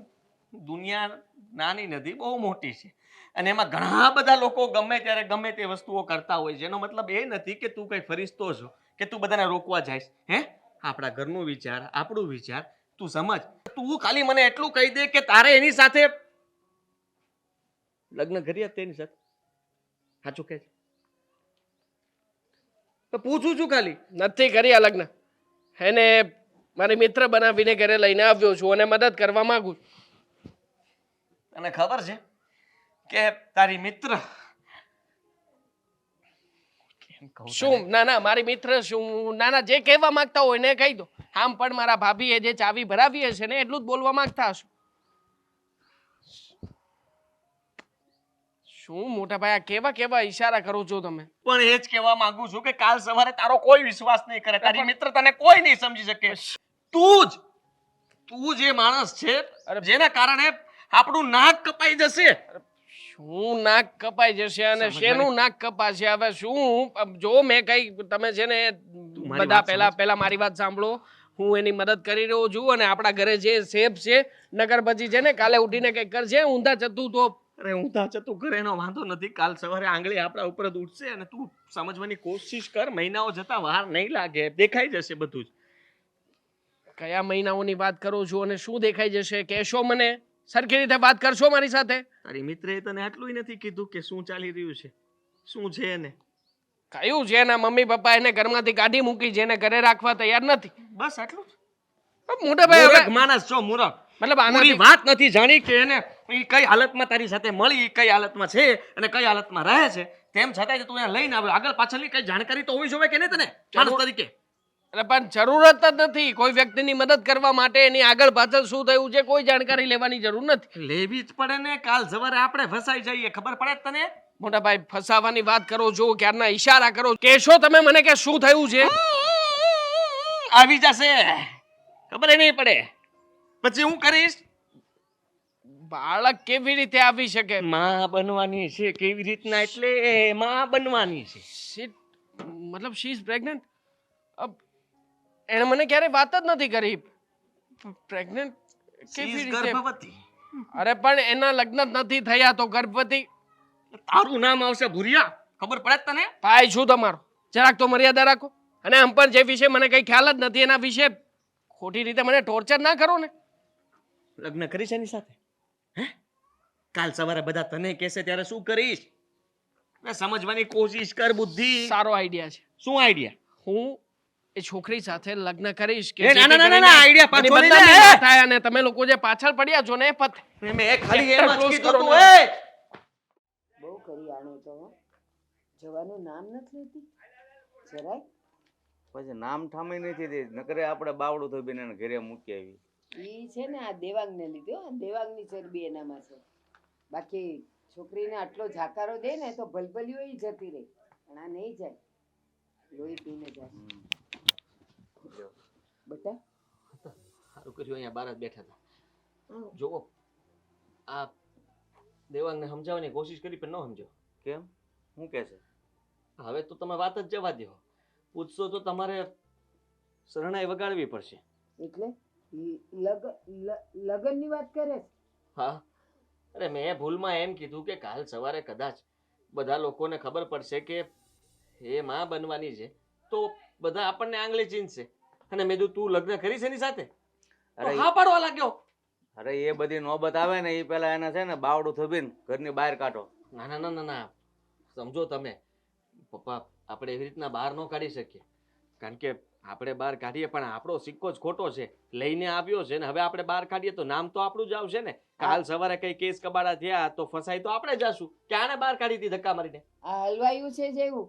દુનિયા નાની નથી, બહુ મોટી છે અને એમાં ઘણા બધા લોકો ગમે ત્યારે ગમે તે વસ્તુઓ કરતા હોય છે. એનો મતલબ એ નથી કે તું કઈ ફરિશ્તો છો કે તું બધાને રોકવા જાય. હે, આપણા ઘરનું વિચાર, આપણું વિચાર, તું સમજ. તું ખાલી મને એટલું કહી દે કે તારે એની સાથે લગ્ન કર્યા તેની સાથે? સાચું કે છે? તો પૂછું છું ખાલી. નથી કર્યા લગ્ન. એને મારી મિત્ર બનાવીને ઘરે લઈને આવ્યો છું અને મદદ કરવા માંગુ છું. તને ખબર છે કે તારી મિત્ર કેમ કહું શું? ના ના, મારી મિત્ર શું? ના ના, જે કહેવા માંગતા હોય ને કહી દો. આમ પણ મારા ભાભીએ જે ચાવી ભરાવી હશે ને એટલું જ બોલવા માંગતા હશો. શું મોટા ભાઈ આ કેવા કેવા ઈશારા કરો છો તમે? પણ એ જ કહેવા માંગુ છું કે કાલ સવારે તારો કોઈ વિશ્વાસ નહીં કરે, તારી મિત્ર તને કોઈ નહીં સમજી શકે. તું જ એ માણસ છે જેના કારણે આપણું નાક કપાઈ જશે. શું નાક કપાઈ જશે અને સમજવાની- શેનું નાક કપાશે? હવે શું જો મેં કઈ તમે છે ને મારી બધા વાત સમજ. પહેલા મારી વાત સાંભળો. હું એની મદદ કરી રહ્યો છું અને આપણા ઘરે જે સેફ છે નગર પછી છે ને કાલે ઉઠીને કઈ કરશે ઊંધા જતું તો અરે ઊંધા ચતું કરે એનો વાંધો નથી, કાલ સવારે આંગળી આપણા ઉપર જ ઉઠશે અને તું સમજવાની કોશિશ કર, મહિનાઓ જતા વાર નહીં લાગે, દેખાઈ જશે બધું જ. કયા મહિનાઓની વાત કરો છો અને શું દેખાઈ જશે? કહેશો મને? સરખી રીતે વાત કરશો મારી સાથે? તારી મિત્રએ તને આટલું નથી કીધું કે શું ચાલી રહ્યું છે, શું છે એને? કયું છે એના મમ્મી પપ્પા એને ઘરમાંથી કાઢી મૂકી છે, એને ઘરે રાખવા તૈયાર નથી. બસ આટલું જ. મોટા ભાઈ મૂરખ હવે માણસ છો, મૂરખ. મતલબ પૂરી આનાથી વાત નથી જાણી કે એને ઈ કઈ હાલતમાં તારી સાથે મળી, ઈ કઈ હાલતમાં છે અને કઈ હાલતમાં રહે છે, તેમ છતાંય તું એને લઈને આવ્યો. આગળ પાછળની કઈ જાણકારી તો હોવી જોઈએ કે નહીં તને માણસ તરીકે? એટલે પણ જરૂરત જ નથી કોઈ વ્યક્તિની મદદ કરવા માટે. એની આગળ પાછળ શું થયું છે કોઈ જાણકારી લેવાની જરૂર નથી. લેવી જ પડે ને, કાલ સવારે આપણે ફસાઈ જઈએ, ખબર પડે જ તને? મોટા ભાઈ ફસાવાની વાત કરો છો, ક્યારના ઈશારા કરો કેશો તમે મને કે શું થયું છે? આવી જશે, ખબર નહીં પડે, પછી હું કરીશ? બાળક કેવી રીતે આવી શકે? માં બનવાની છે. કેવી રીતના? એટલે માં બનવાની છે. મતલબ શી ઇઝ પ્રેગ્નન્ટ? એને મને ક્યારે વાત જ નથી કરી. પ્રેગ્નન્ટ કેવી રીતે? ગર્ભવતી. અરે પણ એના લગ્ન જ નથી થયા તો ગર્ભવતી? તારું નામ આવશે ભૂરિયા, ખબર પડે જ તને? ભાઈ શું તમારો જરાક તો મર્યાદા રાખો. અને આમ પણ જે વિશે મને કઈ ખ્યાલ જ નથી એના વિશે ખોટી રીતે મને ટોર્ચર ના કરો ને. લગ્ન કરીશ એની સાથે? હે? કાલ સવારે બધા તને કહેશે ત્યારે શું કરીશ? ને સમજવાની કોશિશ કર બુદ્ધિ. સારો આઈડિયા છે. શું આઈડિયા? હું એ છોકરી સાથે લગ્ન કરીશ કે એ ના, જેથી ના, ના, કરીને ના, idea પાછો એની લઈ લે. બદનામી ના થાય અને તમે લોકો જે પાછળ પડ્યા છો ને એ પતે. મેં ખાલી એમ જ Close કીધું કરો તું, ને. બહુ કરી આણો તો હો. જવાનું નામ નથી લેતી જરાય. પછી નામ ઠામી નથી દે નકરે આપણે બાવડું થઈ બેન ઘરે મૂકી આવી. ઈ છે ને આ દેવાંગને લીધો, આ દેવાંગની ચરબી એનામાં છે. બાકી છોકરીને આટલો ઝાકારો દે ને તો ભલભલીઓ ય જતી રહી, પણ આ નહીં જાય, લોહી પીને જાય. બેટા સારું કર્યું અહીંયા બહાર જ બેઠા હતા. જો આ દેવાંગને સમજાવવાની કોશિશ કરી પણ ન સમજો. કેમ? શું કે છે? હવે તો તમે વાત જ જવા દો. પૂછશો તો તમારે શરણાઈ વગાડવી પડશે. એટલે લગનની વાત કરે છે? હા, અરે મેં ભૂલમાં એમ કીધું કે કાલ સવારે કદાચ બધા લોકોને ખબર પડશે કે એ માં બનવાની છે તો બધા આપણને આંગળી ચીંધશે. અને મેં કીધું તું લગ્ન કરીશ એની સાથે? અરે હા પાડવા લાગ્યો. અરે એ બધી નોબત આવે ને એ પેલા એને છે ને બાવડું થોભીને ઘરની બહાર કાઢો. ના ના ના ના ના, સમજો તમે પપ્પા, આપણે એવી રીતના બહાર ન કાઢી શકીએ. કારણ કે આપણે બહાર કાઢીએ પણ આપણો સિક્કો જ ખોટો છે, લઈને આવ્યો છે ને હવે આપણે બહાર કાઢીએ તો નામ તો આપણું જ આવશે ને. કાલ સવારે કઈ કેસ કબાડા થયા તો ફસાઈ તો આપણે જશું કે આને બહાર કાઢી હતી ધક્કા મારીને. આ હલવાયું છે જેવું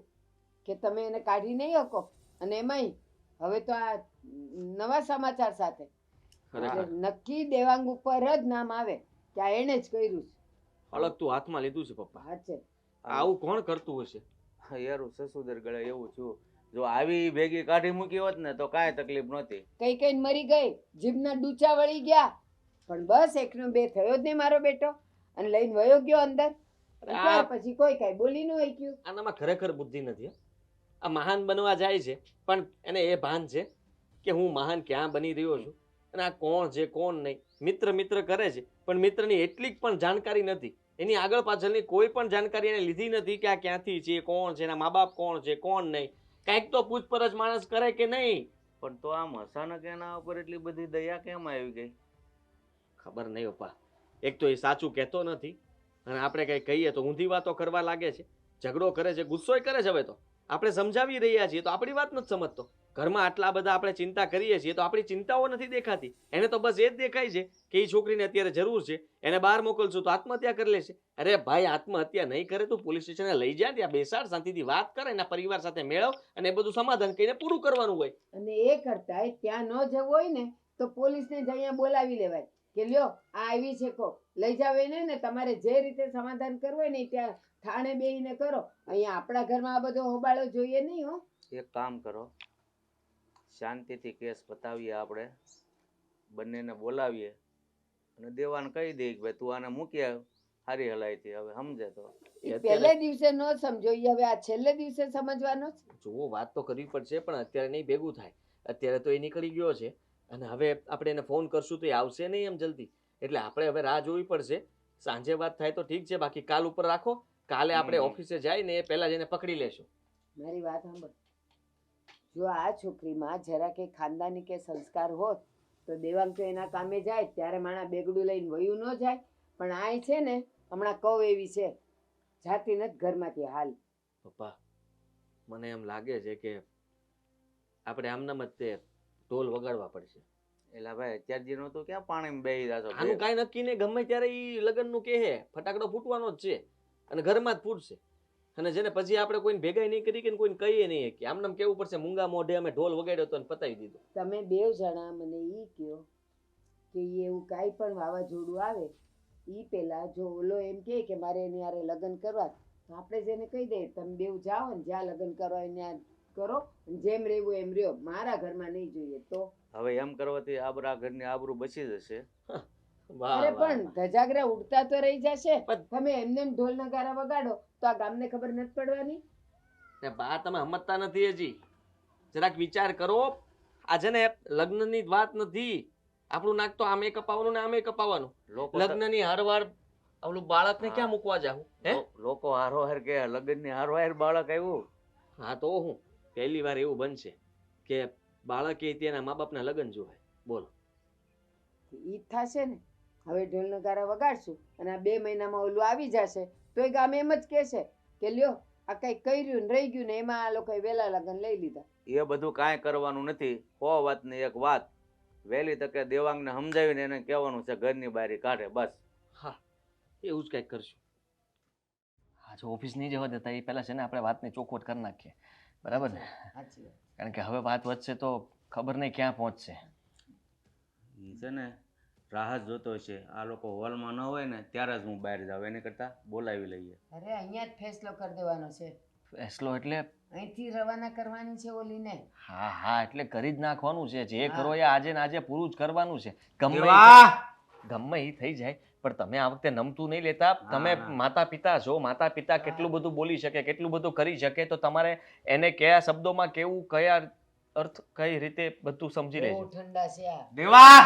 કે તમે એને કાઢી નહીં શકો. અને એમાંય હવે તો આ નવા સમાચાર સાથે ખરેખર એટલે નક્કી દેવાંગ ઉપર જ નામ આવે કે આ એણે જ કર્યું છે. અલગ તું હાથમાં લીધું છે પપ્પા. હા છે. આવું કોણ કરતું હશે? યાર સસુદર ગળે એવું છું. જો આવી ભેગી કાઢી મૂકી હોત ને તો કાંઈ તકલીફ નહોતી. કઈ કઈ મરી ગઈ, જીભના ડૂચા વળી ગયા, પણ બસ એકનો બે થયો જ નહીં મારો બેટો, અને લઈને વયો ગયો અંદર. અરે ત્યાર આ પછી કોઈ કઈ બોલી ન હોય ગયું. આનામાં ખરેખર બુદ્ધિ નથી હો. આ મહાન બનવા જાય છે પણ એને એ ભાન છે કે હું મહાન ક્યાં બની રહ્યો છું અને આ કોણ છે કોણ નહીં. મિત્ર મિત્ર કરે છે પણ મિત્રની એટલી પણ જાણકારી નથી, એની આગળ પાછળની કોઈ પણ જાણકારી એને લીધી નથી કે આ ક્યાંથી છે, કોણ છે, એના મા બાપ કોણ છે, કોણ નહીં. કાંઈક તો પૂછપરછ માણસ કરે કે નહીં? પણ તો આમ અચાનક એના ઉપર એટલી બધી દયા કેમ આવી ગઈ? ખબર નહીં પપ્પા. એક તો એ સાચું કહેતો નથી અને આપણે કંઈ કહીએ તો ઊંધી વાતો કરવા લાગે છે, ઝઘડો કરે છે, ગુસ્સોય કરે છે. હવે તો આપણે સમજાવી રહ્યા છીએ તો આપણી વાત નથી સમજતો. ઘરમાં આટલા બધા આપણે ચિંતા કરીએ છીએ તો આપણી ચિંતાઓ નથી દેખાતી. એને તો બસ એ જ દેખાય છે કે એ છોકરીને અત્યારે જરૂર છે, એને બહાર મોકલશું તો આત્મહત્યા કરી લેશે. અરે ભાઈ, આત્મહત્યા નહીં કરે તો પોલીસ સ્ટેશને લઈ જાય, ત્યાં બેસાડ, શાંતિથી વાત કરે, એના પરિવાર સાથે મેળવ અને એ બધું સમાધાન કરીને પૂરું કરવાનું હોય. અને એ કરતાંય ત્યાં ન જવું હોય ને તો પોલીસને જ અહીંયા બોલાવી લેવાય કે લ્યો આ આવી છે કો લઈ જાવ એને ને તમારે જે રીતે સમાધાન કરવું હોય ને ત્યાં થાણે બેહીને કરો. અહીંયા આપણા ઘરમાં આ બધો હોબાળો જોઈએ નહીં હો. એક કામ કરો, શાંતિથી કેસ પતાવીએ આપણે, બંનેને બોલાવીએ અને દેવાને કહી દઈએ કે ભાઈ તું આને મૂકી આવ, સારી હલાઈથી હવે સમજે તો. ઈ પહેલે દિવસે ન સમજો, ઈ હવે આ છેલ્લે દિવસે સમજવાનો છે. જુઓ વાત તો કરવી પડશે પણ અત્યારે નહીં ભેગું થાય. અત્યારે તો એ નીકળી ગયો છે અને હવે આપણે એને ફોન કરશું તો એ આવશે નહીં એમ જલ્દી. એટલે આપણે હવે રાહ જોવી પડશે. સાંજે વાત થાય તો ઠીક છે, બાકી કાલ ઉપર રાખો. કાલે આપણે ઓફિસે જઈને એ પહેલા જઈને પકડી લેશું. મારી વાત સાંભળ, જો આ છોકરીમાં જરા કે ખાનદાની કે સંસ્કાર હોત તો દેવાંગ તો એના કામે જાય ત્યારે માણા બેગડું લઈને વયું ન જાય. પણ આ છે ને હમણાં કવ એવી છે, જાતી નથી ઘરમાંથી હાલ. પપ્પા મને એમ લાગે છે કે આપણે આમનામ જ તે ઢોલ વગાડવા પડશે. એટલે ભાઈ અત્યારથી નો તો ક્યાં પાણીમાં બેહી જાશો? આનું કાંઈ નક્કી નહીં, ગમે ત્યારે ઈ લગ્નનું કહે ફટાકડો ફૂટવાનો જ છે અને ઘરમાં જ ફૂટશે. અને જેને પછી આપણે કોઈને ભેગા નહીં કરી કે કોઈને કહીએ નહીં કે આમનામ કેવું પડશે મૂંગા મોઢે અમે ઢોલ વગાડ્યો તો અને પતાવી દીધો. તમે બેવ જણા મને ઈ કહો કે ઈ એવું કાંઈ પણ વાવાઝોડું આવે ઈ પેલા જો ઓલો એમ કે મારે એની હારે લગ્ન કરવા, તો આપણે જેને કહી દઈએ તમે બેવ જાઓ ને જ્યાં લગ્ન કરવા ત્યાં કરો, જેમ રહેવું એમ રહ્યો, મારા ઘરમાં નહીં જોઈએ. તો હવે એમ કરવાથી આપણા ઘરની આબરૂ બચી જશે. અરે પણ ધજાગરા ઉડતા તો રહી જશે. તમે એમને એમ ઢોલ નગારા વગાડો તો આ ગામને ખબર નથી પડવાની. બા તમે સમજતા નથી હજી, જરાક વિચાર કરો. આજે ને લગ્નની વાત નથી, આપણું નાક તો આમે કપાવવાનું ને આમે કપાવવાનું. લગ્નની હારવાર ઓલું બાળકને ક્યાં મૂકવા જાવું? હે લોકો હારોહાર કે લગ્નની હારવાર બાળક આવ્યું. હા તો હું પહેલી વાર એવું બનશે કે બાળકે તેના મા બાપના લગ્ન જોવે. બોલો ઈ જ થશે ને. હવે ઢોલ નગારા વગાડશું અને આ 2 મહિનામાં ઓલું આવી જશે તો એ ગામ એમ જ કહેશે કે લ્યો આ કઈ કર્યું ને રહી ગયું ને એમાં આ લોકોએ વહેલા લગ્ન લઈ લીધા. એ બધું કાંઈ કરવાનું નથી. 100 વાતની એક વાત, વહેલી તકે દેવાંગને સમજાવીને એને કહેવાનું છે ઘરની બારી કાઢે બસ. હા એવું જ કંઈક કરશું. હા જો ઓફિસ નહીં જવા દેતા એ પહેલા છે ને આપણે વાતને ચોખવટ કરી નાખીએ, બરાબર ને? સાચી વાત. કારણ કે હવે વાત વધશે તો ખબર નહીં ક્યાં પહોંચશે. ઈ છે ને રાહ જ જોતો છે. આ લોકો હોલમાં ન હોય ને ત્યારે જ હું બહાર જાઉં, એને કરતાં બોલાવી લઈએ. અરે અહીંયા જ ફેસલો કરી દેવાનો છે. ફેસલો એટલે? અહીંથી રવાના કરવાની છે ઓલીને. હા હા એટલે કરી જ નાખવાનું છે. જે કરો એ આજે ને આજે પૂરું જ કરવાનું છે. ગમે એ થઈ જાય પણ તમે આ વખતે નમતું નહીં લેતા. તમે માતા પિતા છો, માતા પિતા કેટલું બધું બોલી શકે, કેટલું બધું કરી શકે, તો તમારે એને કયા શબ્દોમાં કેવું, કયા અર્થ કઈ રીતે બધું સમજી લેજો. ઠંડા છે આ. દેવા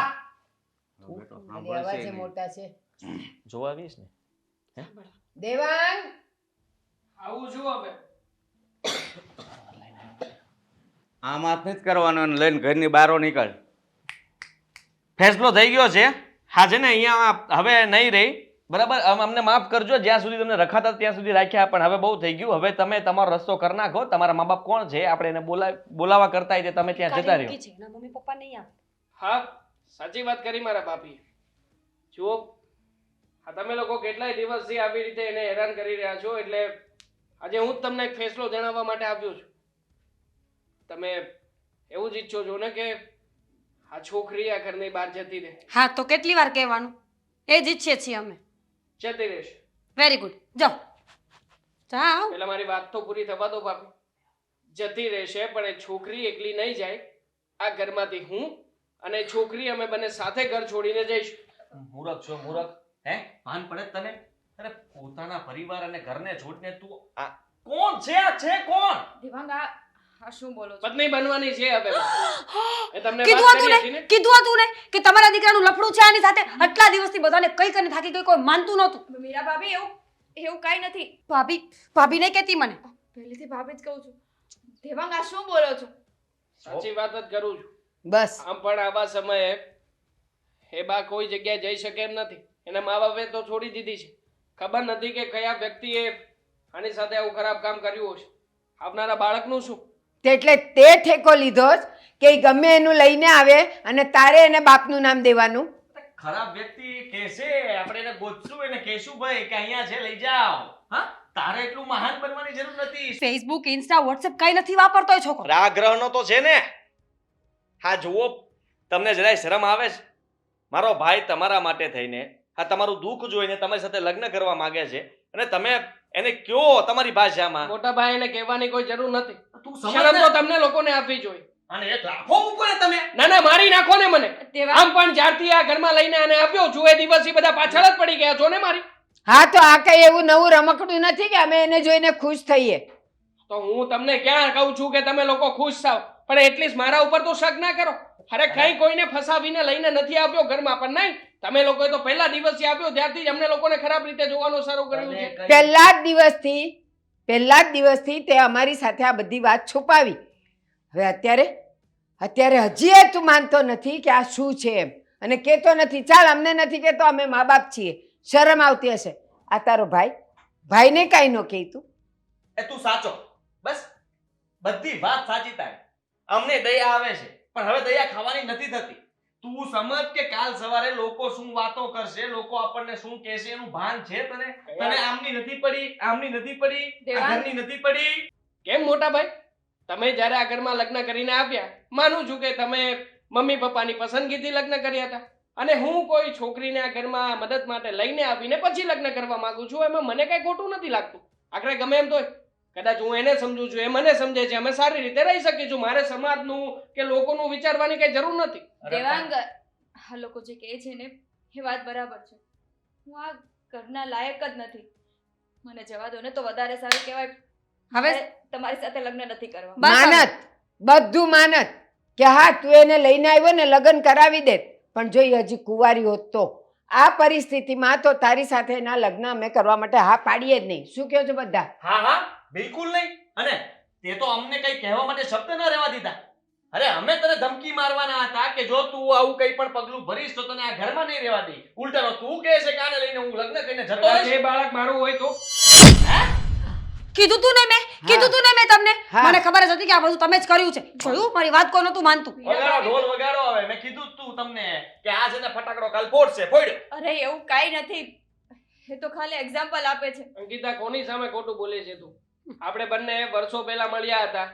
મારી અવાજે મોટા છે. જોવા આવીશ ને દેવાંગ આવું છું હવે. આમ હાથ નથી કરવાનો અને લઈને ઘરની બહાર નીકળ. ફેસલો થઈ ગયો છે. હા છે ને અહીંયા હવે નહીં રહી, બરાબર? અમને માફ કરજો, જ્યાં સુધી તમને રખાતા ત્યાં સુધી રાખ્યા, પણ હવે બહુ થઈ ગયું. હવે તમે તમારો રસ્તો કરી નાખો. તમારા મા બાપ કોણ છે આપણે એને બોલાવા કરતા હોય તમે ત્યાં જતા રહ્યો. મમ્મી પપ્પા નહીં આવે. હા સાચી વાત કરી મારા બાપી. જુઓ આ તમે લોકો કેટલાય દિવસથી આવી રીતે એને હેરાન કરી રહ્યા છો, એટલે આજે હું જ તમને એક ફેસલો જણાવવા માટે આવ્યો છું. તમે એવું જ ઈચ્છો છો ને કે આ છોકરી આ ઘરની બહાર જતી રહે? હા તો કેટલી વાર કહેવાનું? એ જ ઈચ્છીએ છીએ અમે. જતી રહેશે. વેરી ગુડ, જાઓ જાઓ. પેલા મારી વાત તો પૂરી થવા દો બાપી. જતી રહેશે પણ એ છોકરી એકલી નહીં જાય. આ ઘરમાંથી હું અને છોકરી અમે બંને સાથે ઘર છોડીને જઈશું. મૂરખ છો મૂરખ. હે ભાન પડે તને? અરે પોતાના પરિવાર અને ઘરને છોડીને તું આ કોણ છે? આ છે કોણ? દેવાંગ આ શું બોલો છો? પત્ની બનવાની છે હવે. એ તમને કીધું વાત હતું કરી હતી ને, ને? કીધું હતું ને કે તમારા દીકરાનું લફડું છે આની સાથે. આટલા દિવસથી બધાને કઈ કરીને થાકી ગઈ, કોઈ માનતું નહોતું. મીરા ભાભી એવું કાંઈ નથી. ભાભી નહીં કહેતી મને. પહેલેથી ભાભી જ કહું છું. દેવાંગ આ શું બોલો છો? સાચી વાત જ કરું છું. બસ આમ પણ આવા સમયે એ બા કોઈ જગ્યાએ જઈ શકે એમ નથી. એના મા બાપે તો છોડી દીધી છે. ખબર નથી કે કયા વ્યક્તિએ આની સાથે આવું ખરાબ કામ કર્યું હશે. આવનારા બાળકનું શું? એટલે તે ઠેકો લીધો જ કે ઈ ગમે એનું લઈને આવે અને તારે એને બાપનું નામ દેવાનું. ખરાબ વ્યક્તિ કહેશે, આપણે એને ગોતશું, એને કહેશું ભાઈ કે અહીંયા છે લઈ જાઓ. હા તારે એટલું મહાન બનવાની જરૂર નથી. ફેસબુક, ઇન્સ્ટા, વોટ્સએપ કઈ નથી વાપરતો એ છોકરો. રાગ્રહનો તો છે ને. હા જુઓ તમને જરાય શરમ આવે છે? મારો ભાઈ તમારા માટે થઈને આ તમારું દુઃખ જોઈને તમારી સાથે લગ્ન કરવા માંગે છે અને તમે એને કયો તમારી ભાષામાં મોટા ભાઈ એને કહેવાની કોઈ જરૂર નથી. તું શરમ તો તમને લોકોને આપવી જોઈએ. અને એક લાફો મૂકો ને તમે. ના ના મારી નાખો ને મને. દેવાંગ આમ પણ જ્યારથી આ ઘરમાં લઈને આને આપ્યો છું એ દિવસથી બધા પાછળ જ પડી ગયા છો ને મારી. હા તો આ કઈ એવું નવું રમકડું નથી કે અમે એને જોઈને ખુશ થઈએ. તો હું તમને ક્યાં કહું છું કે તમે લોકો ખુશ થાવ, પણ એટલીસ્ટ મારા ઉપર તો શક ના કરો. અરે કઈ કોઈને ફસાવીને લઈને નથી આપ્યો ઘરમાં, પણ નહીં તમે લોકોએ તો પહેલા દિવસથી આપ્યો ત્યારથી જ અમને લોકોને ખરાબ રીતે જોવાનું શરૂ કર્યું છે. પહેલા જ દિવસથી તે અમારી સાથે આ બધી વાત છુપાવી. હવે અત્યારે હજી તું માનતો નથી કે આ શું છે એમ, અને કહેતો નથી. ચાલ અમને નથી કહેતો, અમે મા બાપ છીએ, શરમ આવતી હશે. આ તારો ભાઈને કાંઈ ન કહે તું. એ તું સાચો, બસ બધી વાત સાચી તારી. અમને દયા આવે છે પણ હવે દયા ખાવાની નથી થતી. તું સમજ કે કાલ સવારે લોકો શું વાતો કરશે, લોકો આપણને શું કહેશે એનું ભાન છે તને? તને આમની નથી પડી, આમની નથી પડી, આ ઘરની નથી પડી. કેમ મોટા ભાઈ, તમે જ્યારે આ ઘરમાં લગ્ન કરીને આપ્યા, માનું છું કે તમે મમ્મી પપ્પાની પસંદગીથી લગ્ન કર્યા હતા, અને હું કોઈ છોકરીને આ ઘરમાં મદદ માટે લઈને આવીને પછી લગ્ન કરવા માંગુ છું, એમાં મને કઈ ખોટું નથી લાગતું. આખરે ગમે એમ તોય કદાચ હું એને સમજુ છું, એ મને સમજે છે, અમે સારી રીતે રહી શકીશું. મારે સમાજનું કે લોકોનું વિચારવાની કઈ જરૂર નથી. દેવાંગ, આ લોકો જે કહે છે ને એ વાત બરાબર છે. હું આ ઘરના લાયક જ નથી. મને જવા દો ને તો વધારે સારું કહેવાય. હવે તમારી સાથે લગ્ન નથી કરવા. માનત, બધું માનત કે હા તું એને લઈને આવ્યો ને લગ્ન કરાવી દે, પણ જો એ હજી કુંવારી હોત તો આ પરિસ્થિતિમાં તો તારી સાથે એના લગ્ન અમે કરવા માટે હા પાડીએ જ નહીં. શું કહો છો બધા? હા હા બિલકુલ નહીં. અને તે તો અમને કઈ કહેવા માટે શબ્દ ન રહેવા દીધા. અરે અમે તને ધમકી મારવાના હતા કે જો તું આવું કઈ પણ પગલું ભરીશ તો તને આ ઘરમાં નહીં રહેવા દે. ઉલટાનો તું કહે છે કે આને લઈને હું લગ્ન કરીને જતો કદાચ રહીશ. એ બાળક મારું હોય તો કીધું તું ને મેં તમને. હા. મને ખબર જ હતી કે આ બધું તમે જ કર્યું છે. જોયું મારી વાત કોઈ નતું માનતું. વગાડો ઢોલ વગાડો. હવે મેં કીધું જ તું તમને કે આ છે ને ફટાકડો કાલ ફોડશે, ફોડ્યો. અરે એવું કાઈ નથી. એ તો ખાલી એક્ઝામ્પલ આપે છે. અંકિતા, કોની સામે ખોટું બોલે છે તું? આપણે બંને વર્ષો પહેલા મળ્યા હતા,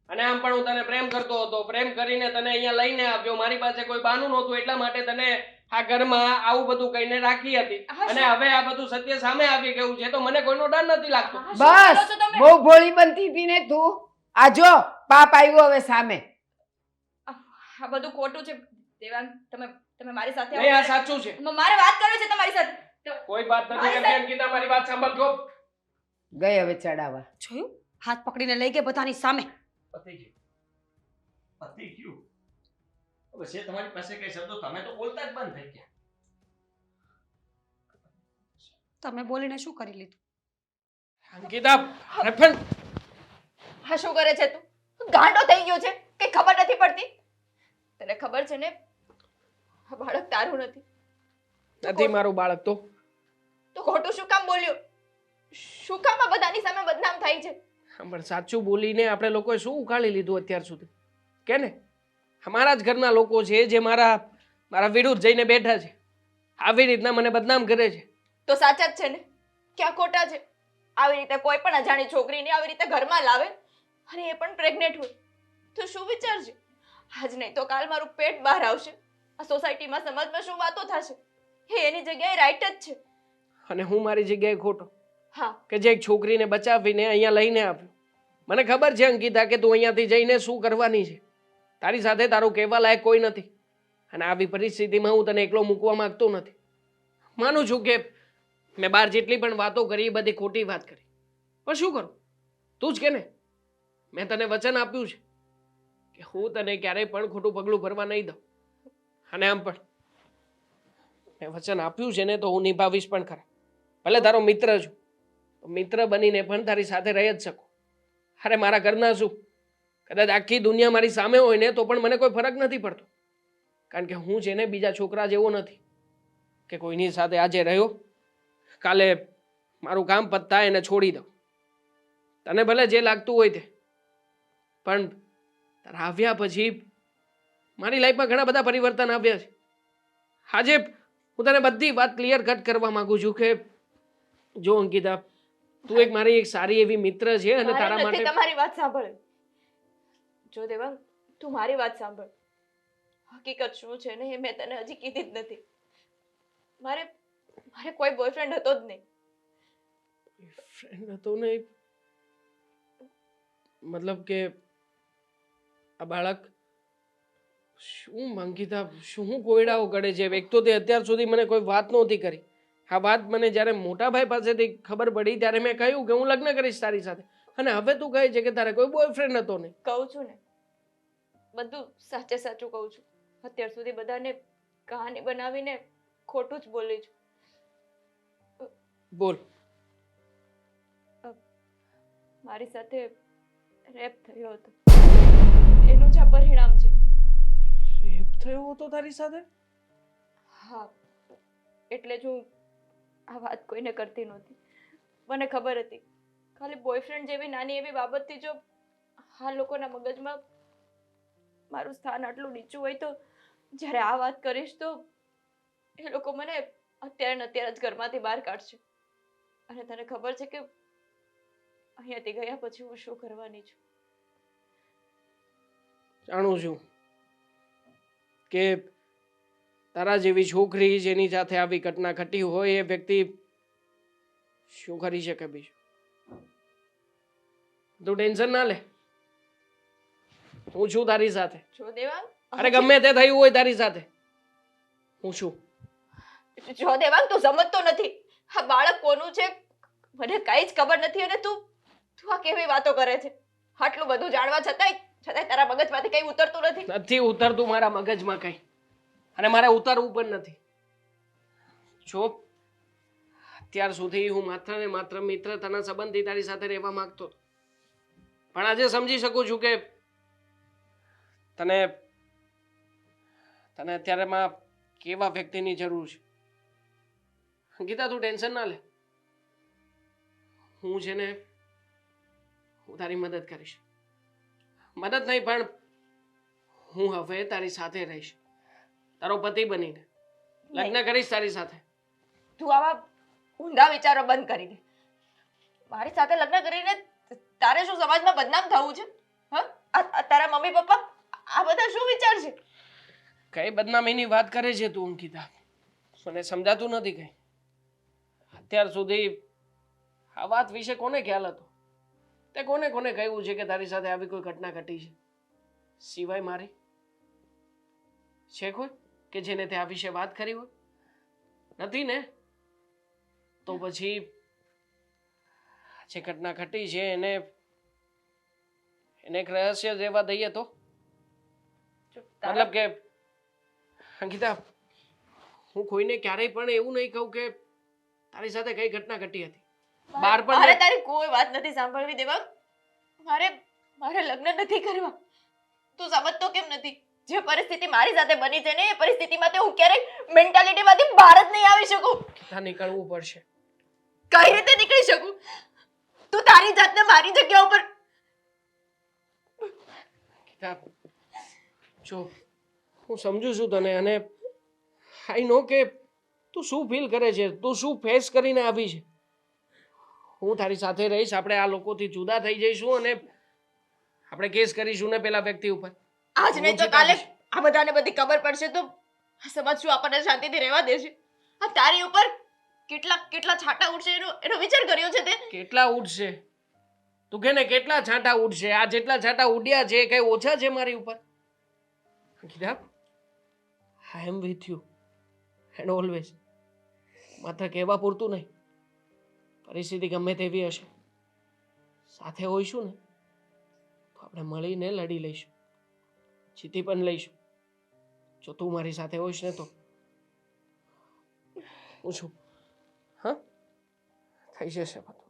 અને આમ પણ હું તને પ્રેમ કરતો હતો. પ્રેમ કરીને તને અહીંયા લઈને આવ્યો. મારી પાસે કોઈ બહાનું નહોતું, એટલા માટે તને આ ઘરમાં આવું બધું કહીને રાખી હતી. હા, અને હવે આ બધું સત્ય સામે આવી ગયું છે તો મને કોઈનો ડર નથી લાગતો. હા, શું કરો બસ છો તમે? બહુ ભોળી બનતી હતી ને તું. આ જો પાપ આવ્યું હવે સામે. આ બધું ખોટું છે. દેવાંગ, તમે મારી સાથે નહીં, આ આવો. સાચું છે. મારે વાત કરવી છે તમારી સાથે. કોઈ વાત નથી કરતી અંકિતા, મારી વાત સાંભળજો. ગઈ હવે ચડાવવા. જોયું હાથ પકડીને લઈ ગઈ બધાની સામે. પતી ગયું, પતી ગયું. હવે છે તમારી પાસે કઈ શબ્દો, તમે તો બોલતા જ બંધ થઈ ગયા. તમે બોલીને શું કરી લીધું? અંકિતા, અરે પણ હા, શું કરે છે તું? ગાંડો થઈ ગયો છે, કઈ ખબર નથી પડતી. તને ખબર છે ને આ બાળક તારું નથી. નથી મારું બાળક તો. તો ખોટું શું કામ બોલ્યો? શું કામ આ બધાની સામે બદનામ થાય છે? પણ સાચું બોલીને આપણે લોકોએ શું ઉકાળી લીધું અત્યાર સુધી? કે ને અમારા જ ઘરના લોકો છે જે મારા વિરુદ્ધ જઈને બેઠા છે, આવી રીતના મને બદનામ કરે છે. તો સાચા જ છે ને, ક્યાં ખોટા છે? આવી રીતે કોઈ પણ અજાણી છોકરીને આવી રીતે ઘરમાં લાવે, અને એ પણ પ્રેગ્નેન્ટ હોય, તો શું વિચારજે? આજ નહીં તો કાલ મારું પેટ બહાર આવશે. આ સોસાયટીમાં સમાજમાં શું વાતો થશે? એ એની જગ્યાએ રાઈટ જ છે. અને હું મારી જગ્યાએ ખોટો હા, કે જે એક છોકરીને બચાવીને અહીંયા લઈને આવ્યો. મને ખબર છે અંકિતા કે તું અહીંયાથી જઈને શું કરવાની છે. તારી સાથે તારું કહેવા લાયક કોઈ નથી, અને આવી પરિસ્થિતિમાં હું તને એકલો મૂકવા માંગતો નથી. માનું છું કે મેં બહાર જેટલી પણ વાતો કરી એ બધી ખોટી વાત કરી, પણ શું કરું? તું જ કે ને, મેં તને વચન આપ્યું છે કે હું તને ક્યારેય પણ ખોટું પગલું ભરવા નહીં દઉં. અને આમ પણ મેં વચન આપ્યું છે ને તો હું નિભાવીશ પણ ખરા. ભલે તારો મિત્ર છું, મિત્ર બનીને પણ તારી સાથે રહી જ શકું. અરે મારા ઘરના શું, કદાચ આખી દુનિયા મારી સામે હોય ને તો પણ મને કોઈ ફરક નથી પડતો, કારણ કે હું છે ને બીજા છોકરા જેવો નથી કે કોઈની સાથે આજે રહ્યો કાલે મારું કામ પતતા એને છોડી દઉં. તને ભલે જે લાગતું હોય તે, પણ તારા આવ્યા પછી મારી લાઈફમાં ઘણા બધા પરિવર્તન આવ્યા છે. આજે હું તને બધી વાત ક્લિયર કટ કરવા માંગુ છું કે જો અંકિતા, તું એક મારી એક સારી એવી મિત્ર છે અને તારા મારે નથી માટે તમારી વાત સાંભળ. જો દેવાંગ, તું મારી વાત સાંભળ. હકીકત શું છે ને એ મેં તને હજી કીધી જ નથી. મારે મારે કોઈ બોયફ્રેન્ડ હતો જ નહીં. ફ્રેન્ડ હતો ને મતલબ કે આ બાળક શું અંકિતા શું કોયડાઓ કરે છે? એક તો તે અત્યાર સુધી મને કોઈ વાત નહોતી કરી. આ વાત મને જ્યારે મોટા ભાઈ પાસેથી ખબર પડી ત્યારે મેં કહ્યું કે હું લગ્ન કરીશ તારી સાથે, અને હવે તું કહે છે કે તારે કોઈ બોયફ્રેન્ડ હતો નહીં. કહું છું ને, બધું સાચે સાચું કહું છું. અત્યાર સુધી બધાને કહાની બનાવીને ખોટું જ બોલી છું. બોલ. મારી સાથે રેપ થયો હતો, એનું જ આ પરિણામ છે. રેપ થયો હતો તારી સાથે? હા, એટલે જ હું આ વાત કોઈને કરતી નહોતી. મને ખબર હતી ખાલી બોયફ્રેન્ડ જેવી નાની એવી બાબતથી જો આ લોકોના મગજમાં મારું સ્થાન આટલું નીચું હોય તો જ્યારે આ વાત કરીશ તો એ લોકો મને અત્યારે ને અત્યારે જ ઘરમાંથી બહાર કાઢશે. અને તને ખબર છે કે અહીંયાથી ગયા પછી હું શું કરવાની છું? જાણું છું કે તારા જેવી છોકરી જેની સાથે આવી ઘટના ઘટી હોય એ વ્યક્તિ શું કરી શકે બીજું. તું ટેન્શન ના લે, હું છું તારી સાથે. જો દેવાંગ, અરે ગમે તે થયું હોય તારી સાથે હું છું. જો દેવાંગ, તું સમજતો નથી. આ બાળક કોનું છે મને કઈ જ ખબર નથી, અને તું આ કેવી વાતો કરે છે? આટલું બધું જાણવા છતાંય તારા મગજમાંથી કઈ ઉતરતું નથી. નથી ઉતરતું મારા મગજમાં કઈ, અને મારે ઉતરવું પણ નથી. જો અત્યાર સુધી હું માત્ર ને માત્ર મિત્રતાના સંબંધથી તારી સાથે રહેવા માંગતો હતો, પણ આજે સમજી શકું છું કે તને અત્યારે માં કેવા વ્યક્તિની જરૂર છે. ગીતા, તું ટેન્શન ના લે. હું છે ને હું તારી મદદ કરીશ. મદદ નહીં પણ હું હવે તારી સાથે રહીશ, તારો પતિ બનીને લગ્ન કરીશ તારી સાથે. તું આવા ઊંધા વિચારો બંધ કરી દે. મારી સાથે લગ્ન કરીને તારે શું સમાજમાં બદનામ થવું છે? હા, તારા મમ્મી પપ્પા આ બધા શું વિચારશે? કઈ બદનામીની વાત કરે છે તું અંકિતા? મને સમજાતું નથી કઈ. અત્યાર સુધી આ વાત વિશે કોને ખ્યાલ હતો? તે કોને કોને કહ્યું છે કે તારી સાથે આવી કોઈ ઘટના ઘટી છે સિવાય મારી? છે કોઈ કે જેને તે આ વિશે વાત કરી હોય? નથી ને? તો પછી જે ઘટના ઘટી છે એને એક રહસ્ય રહેવા દઈએ તો? મતલબ કે અંકિતા, હું કોઈને ક્યારેય પણ એવું નહીં કહું કે તારી સાથે કઈ ઘટના ઘટી હતી. બાર પણ મારે તારી કોઈ વાત નથી સાંભળવી દેવાંગ. મારે લગ્ન નથી કરવા. તું સમજતો કેમ નથી? જે પરિસ્થિતિ મારી સાથે બની છે ને એ પરિસ્થિતિમાં હું ક્યારેય મેન્ટાલિટીમાંથી બહાર જ નહીં આવી શકું. નીકળવું પડશે. કઈ રીતે નીકળી શકું? તું તારી જાતને મારી જગ્યા ઉપર જો હું સમજુ છું તને, અને આઈ નો કે તું શું ફીલ કરે છે, તું શું ફેસ કરીને આવી છે. હું તારી સાથે રહીશ, આપણે આ લોકોથી જુદા થઈ જઈશું અને આપણે કેસ કરીશું ને પેલા વ્યક્તિ ઉપર. આજ નહીં તો કાલે આ બધાને બધી ખબર પડશે તો સમાજ શું આપણને શાંતિથી રહેવા દેશે? આ તારી ઉપર કેટલા છાંટા ઉડશે એનો વિચાર કર્યો છે તે? કેટલા ઉડશે? તું કે ને કેટલા છાંટા ઉડશે? આ જેટલા છાંટા ઉડ્યા છે કઈ ઓછા છે મારી ઉપર? Ankita, I am with you and always. માત્ર કહેવા પૂરતું નહીં, પરિસ્થિતિ ગમે તેવી હશે સાથે હોઈશું ને તો આપણે મળીને લડી લઈશું, જીતી પણ લઈશું. જો તું મારી સાથે હોઈશ ને તો હું છું. હા, થઈ જશે બધું.